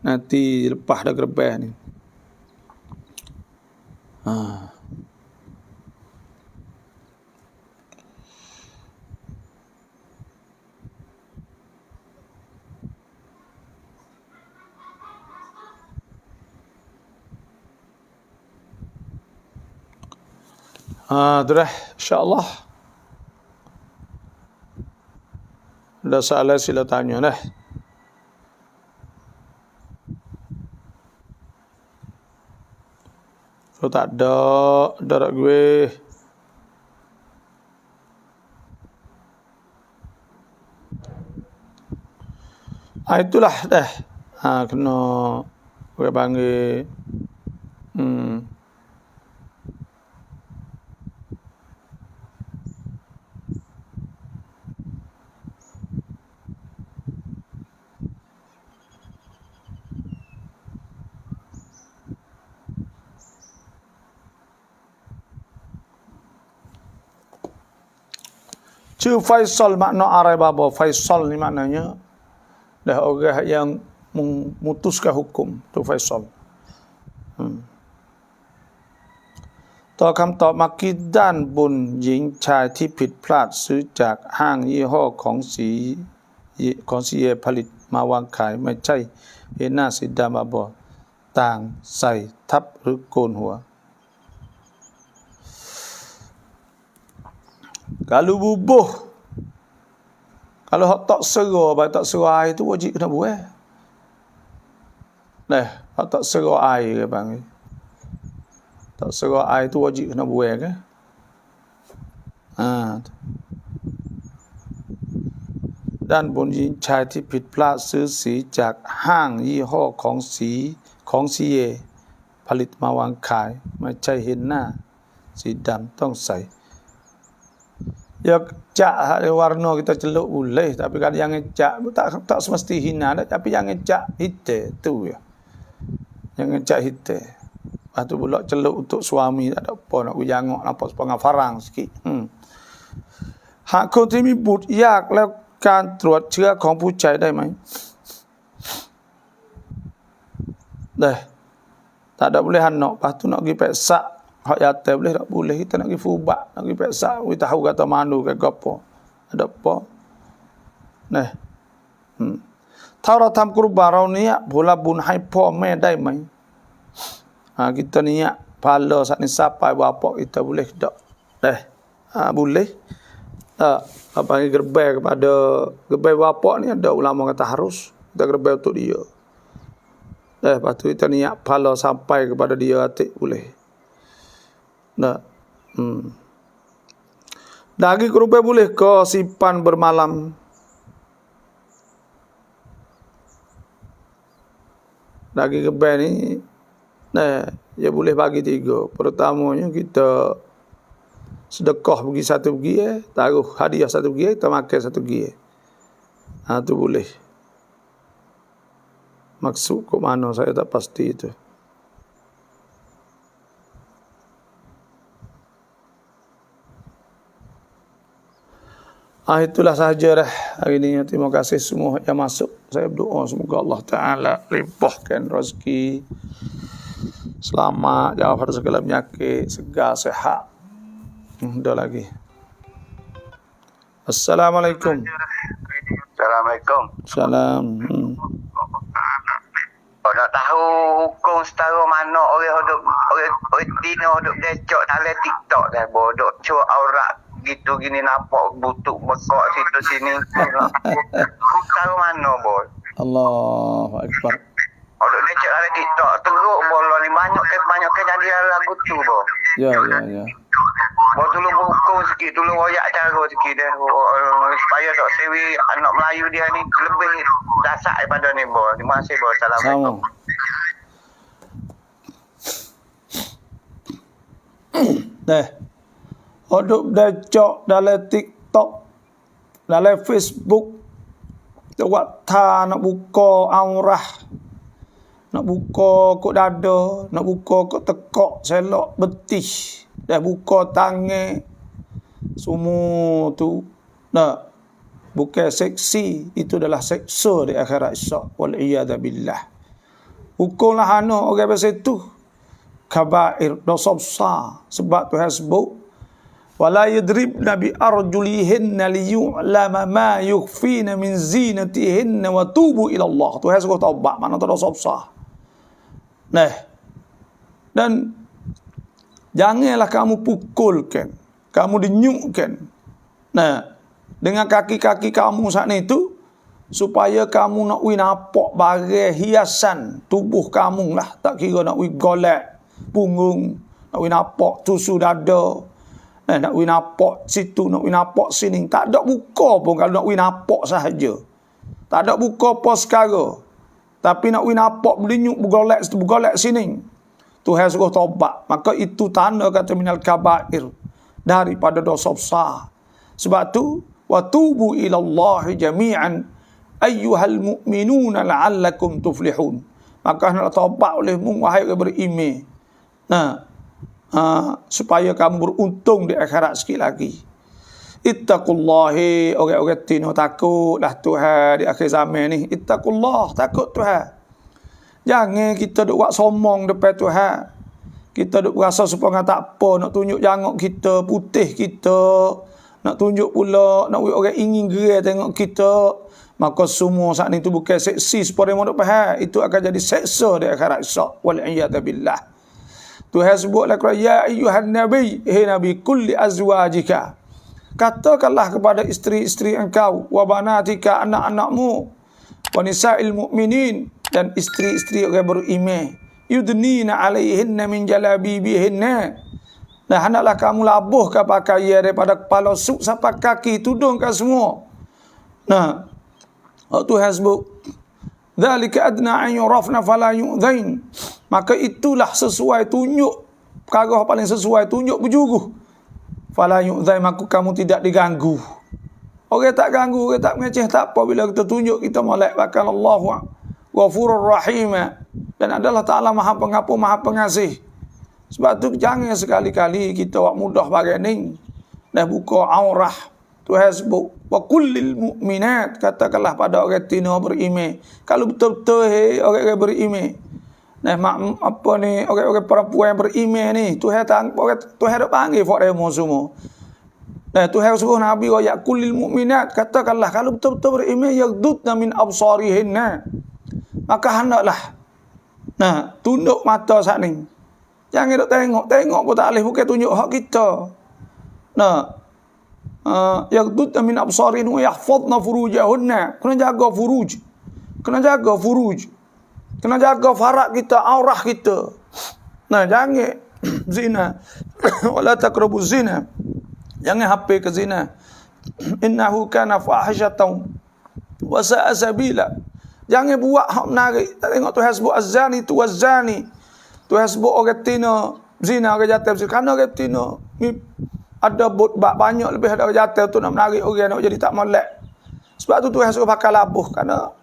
Nanti lepas dah gerbang ni. Tu dah, insya-Allah. Ada soalan sila tanya dah. Kalau tak ada, darat gue. Itulah dah. Kena gue panggil Chư Faisal makna arai baba. Faisal ni maknanya dah orang yang memutuskan hukum. Tu Faisal. ต่อคำตอบเมื่อกี้ด้านบนหญิงชายที่ผิดพลาดซื้อจากห้างยี่ห้อของสีผลิตมาวางขายไม่ใช่เห็นหน้าสีดำมาบ่ต่างใส่ทับหรือโกนหัว Kalau bubuh, kalau hak tak serah, baik tak serah air tu wajib kena buat. Hak tak serah air ke bang? Tak serah air tu wajib kena buat ke? Dan บนหญิงชายที่ผิดพลาดซื้อสีจากห้างยี่ห้อของซีเอผลิตมาวางขายไม่ใช่เห็นหน้าสีดำต้องใส่ Ya cak warna kita celuk boleh, tapi kan yang ngecak tak semesti hina dah, tapi yang ngecak hitam tu ya. Yang ngecak hitam. Lepas tu pula celuk untuk suami tak ada apa nak jangok nampak sepengah farang sikit.หากคนที่มีบุตรยากแล้วการตรวจเชื้อของผู้ชายได้ไหมได้ tak ada boleh anak, lepas tu nak pergi peksa hak yatim boleh tak boleh, kita nak pergi fubak, nak pergi peksa, kita tahu kata manu ke apa, ada apa nah ถ้าเราทำกุรบานเราเนี่ยผลบุญให้พ่อแม่ได้ไหม kita niat pahala saat ni sampai bapa kita boleh tak dah boleh tak apa ni gerbai kepada gerbai bapa ni ada ulama kata harus kita gerbai untuk dia. Lepas tu kita niat pahala sampai kepada dia atik boleh. Tak. Daging kurban boleh ke simpan bermalam? Daging kurban ni dia boleh bagi 3. Pertamanya kita sedekah bagi 1 bagi taruh hadiah 1 bagi kita makan 1 bagi. Tu boleh. Maksud ke mana saya tak pasti itu. Itulah sahaja dah hari ini. Terima kasih semua yang masuk. Saya berdoa semoga Allah Ta'ala limpahkan rezeki, selamat, jauh dari segala penyakit, segar, sehat. Dah lagi. Assalamualaikum. Assalamualaikum. Salam. Nak tahu hukum setara mana orang Tino duk decok dalam TikTok dah bodoh cua aurat gitu gini nampak butuk bekok situ sini. Setara mana boy? Allahu Akbar. Duk decok dalam TikTok teruk bola ni banyak ke jadi lagu tu boy. Ya. Bo tolong hukum sikit, tolong royak cara sikit dah supaya tak sewi anak Melayu dia ni lebih dasar daripada ni boy. Terima kasih boy. Assalamualaikum. Hodok decok dalam TikTok, dalam Facebook, waktu nak buka aurah, nak buka kok dada, nak buka kok tekok, selok betih, dah buka tangan, semua tu, bukan seksi, itu adalah seksa di akhirat esok. Wal'iyadzabillah. Hukumlah anak orang bahasa itu kabair, dosa besar. Sebab Tuhan sebut wala yadribna bi arjulihinna liyu'lama ma yukhfina min zinatihinna wa tubu ila Allah. Tuhan suruh taubat, mana tu dosa besar. Dan janganlah kamu pukulkan, kamu denyukkan dengan kaki-kaki kamu saat itu, supaya kamu nak nampak barang hiasan tubuh kamu lah. Tak kira nak golek punggung, nak nampak tusuk dada, nak nampak situ, nak nampak sini. Tak ada buka pun kalau nak nampak sahaja. Tak ada buka apa sekarang. Tapi nak nampak berdenyuk, bergolek sini. Tuhan suruh taubat. Maka itu tanda kata minal kabair, daripada dosa besar. Sebab tu wa tubu ila Allah jami'an ayyuhal mu'minuna la'allakum tuflihun. Maka nak taubat olehmu wahai orang beriman. Supaya kamu beruntung di akhirat sikit lagi. Ittaqullahi, orang-orang tino takutlah Tuhan di akhir zaman ni. Ittaqullah, takut Tuhan. Jangan kita duk buat somong depan Tuhan. Kita duk rasa supaya tak apa, nak tunjuk jangok kita, putih kita, nak tunjuk pula, nak orang ingin gerai tengok kita. Maka semua saat ni tu bukan seksi supaya mereka faham. Itu akan jadi seksa di akhirat esok. Wal'iyadzabillah. Tuhan sebutlah kepada ya ayyuhan nabi, hey nabi, kulli azwajika. Katakanlah kepada isteri-isteri engkau, wa banatika, anak-anakmu, wa nisa'il mu'minin, dan isteri-isteri orang beriman, yudnina alaihinna min jalabibihinna. Nah, hendaklah kamu labuhkan pakaian daripada kepala sampai kaki, tudungkan semua. Nah, Tuhan sebut dzalika adna an yurafna fala yu'dhain. Maka itulah sesuai tunjuk, perkara paling sesuai tunjuk berjuruh. Fala yu'zai, maka kamu tidak diganggu. Orang tak ganggu, orang tak mengeceh, tak apa. Bila kita tunjuk, kita molek. Bahkan Allah Ghafurur Rahim. Dan adalah Ta'ala Maha Pengampun, Maha Pengasih. Sebab tu jangan sekali-kali kita buat mudah bagai ni. Dah buka aurah. Tuhan sebut. Wa kullil mu'minat. Katakanlah pada orang tina beriman. Kalau betul-betul orang beriman. Nah, apa ni, orang-orang perempuan yang beriman ni. Tuhan dah panggil for demo semua. Nah, Tuhan suruh Nabi wa yakulil mu'minat, katakanlah kalau betul-betul beriman yaghdudna min absarihinna, maka hendaklah tunduk mata saat ni. Jangan duk tengok pun tak boleh, bukan tunjuk hak kita. Yaghdudna min absarihinna wa yahfazna furujahunna. Kena jaga furuj. Kena jaga faraj kita, aurah kita. Nah, jangan zina. Wala taqrabuz zina. Jangan hampir ke zina. Innahu kana fahishatan wa sa'a sabila. Jangan buat hak menarik. Tengok Tuhan sebut az-zani tu waz-zani. Tuhan sebut orang tina zina, orang jatuh. Kerana orang tina ada banyak lebih ada orang jatuh tu nak menarik orang nak jadi tak molek. Sebab tu Tuhan suruh pakai labuh. Kerana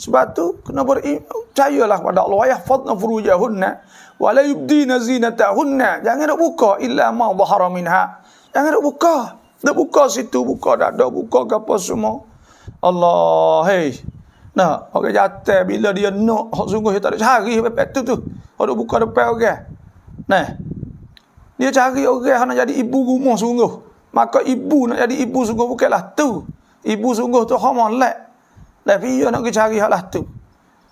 sebab tu kena percayalah pada Allah. Yahfazna furujahunna wa la yubdina zinatahunna. Jangan nak buka illa ma dhahara minha. Jangan nak buka. Nak buka situ, buka dada, buka ke apa semua. Allah, hei. Nah, orang jatuh bila dia nak, sungguh dia tak ada cari pepek tu. Orang buka depan orang. Nah, dia cari orang nak jadi ibu rumah sungguh. Maka ibu nak jadi ibu sungguh bukanlah tu. Ibu sungguh tu hak molek. Tapi dia nak cari hak lah tu.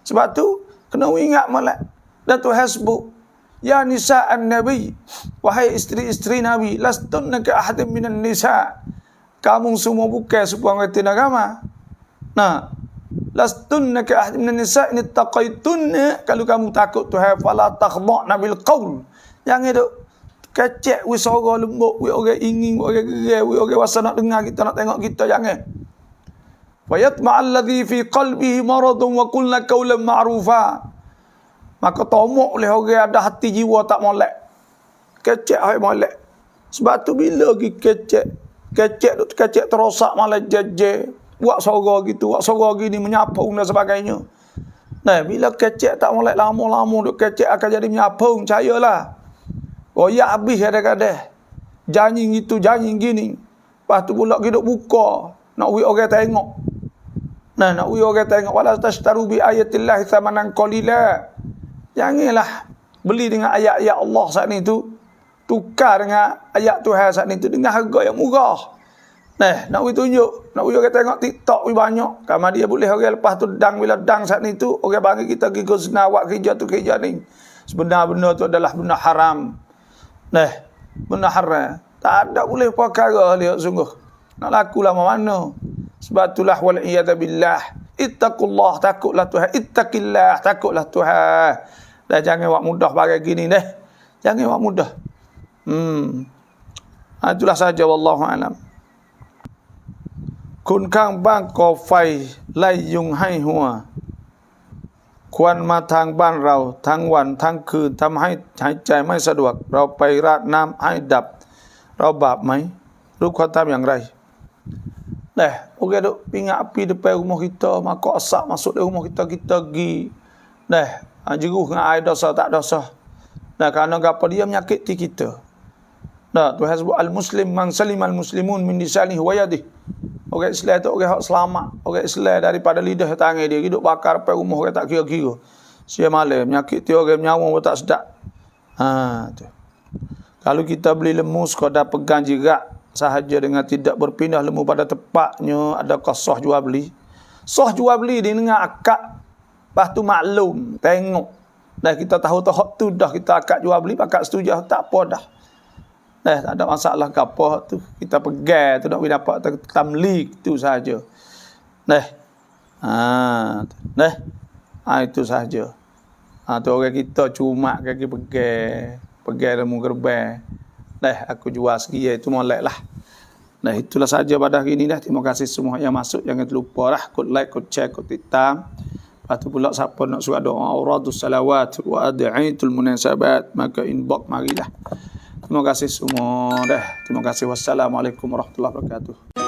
Sebab tu, kena ingat molek. Dan Tuhan sebut, ya nisa'an Nabi, wahai isteri-isteri Nabi, lastunna ka ahadin minan nisa'. Kamu semua bukan sebuah ngerti agama. Nah, lastunna ka ahadin minan nisa' in ittaqaitunna, kalau kamu takut Tuhan, fala takhda'na bil qaul. Jangan duk kecek wi suara lembut, wi orang ingin, wi orang gerai, wi orang rasa nak dengar kita, nak tengok kita, jangan. Wa yatma'al ladzi fi qalbihi maradun wa qulna qawlan ma'rufa. Maka tomok oleh orang ada hati jiwa tak molek. Kecek hai molek. Sebab tu bila pergi kecek terosak malah jeje. Buat suara gitu, buat suara gini, menyapung dan sebagainya. Nah, bila kecek tak molek lama-lama duk kecek akan jadi menyapung, percayalah. Royak habis kadang-kadang. Janji gitu, janji gini. Lepas tu pula kita buka. Nak ui orang tengok. Nah, nak ui orang tengok. Wala tashtaru bi ayatillahi thamanan qalila. Janganlah beli dengan ayat-ayat Allah saat ni tu, tukar dengan ayat Tuhan saat ni tu dengan harga yang murah. Nah, nak tunjuk, nak orang tengok TikTok banyak. Kalau dia boleh orang lepas tu dang, bila dang saat ni tu, orang bagi kita pergi ke zina, buat kerja tu kerja ni. Sebenarnya tu adalah benda haram. Nah, benda haram. Tak ada boleh perkara dia sungguh. Nak laku lama mana. Sebab itulah wal'iyadabillah. Ittaqullah, takutlah Tuhan. Ittaqillah, takutlah Tuhan. Dan jangan buat mudah bagai gini deh. Jangan buat mudah. Itulah saja wallahu alam. Kun kang bang ko fai lai yung hai hua. ควรมาทางบ้านเราทั้งวันทั้งคืนทำให้หายใจไม่สะดวกเราไปราดน้ำให้ดับเราบาปไหมรู้ความทำอย่างไรorang duk pingat api depan rumah kita maka asap masuk dalam rumah kita pergi jeruh dengan air dosa tak dosa kerana apa dia menyakiti kita Tuhan sebut al-muslim man salimal muslimun min lisanihi wa yadihi. Orang Islam tu orang hak selamat, orang Islam daripada lidah tangan dia, hidup bakar depan rumah orang tak kira-kira. Siang malam menyakiti orang nyawa pun tak sedap. Tu. Kalau kita beli lembu sekadar pegang jerat sahaja dengan tidak berpindah lembu pada tempatnya, adakah sah jual beli? Sah jual beli dia dengan akad. Lepas tu maklum, tengok. Dah kita tahu hak tu dah kita akad jual beli, akad setuju tak apa dah. Tak ada masalah ke apa tu. Kita pegang tu nak dapat tamlik tu saja. Itu saja. Tu orang kita cuma kaki pegang lembu gerbang. Aku jual sekian itu molek lah. Itulah saja pada hari ini dah. Terima kasih semua yang masuk. Jangan terlupa lah kod like, kod share, kod titam. Lepas tu pula siapa nak surat doa auradus salawat wa ad'itul munasabat, maka inbox marilah. Terima kasih semua dah. Terima kasih. Wassalamualaikum warahmatullahi wabarakatuh.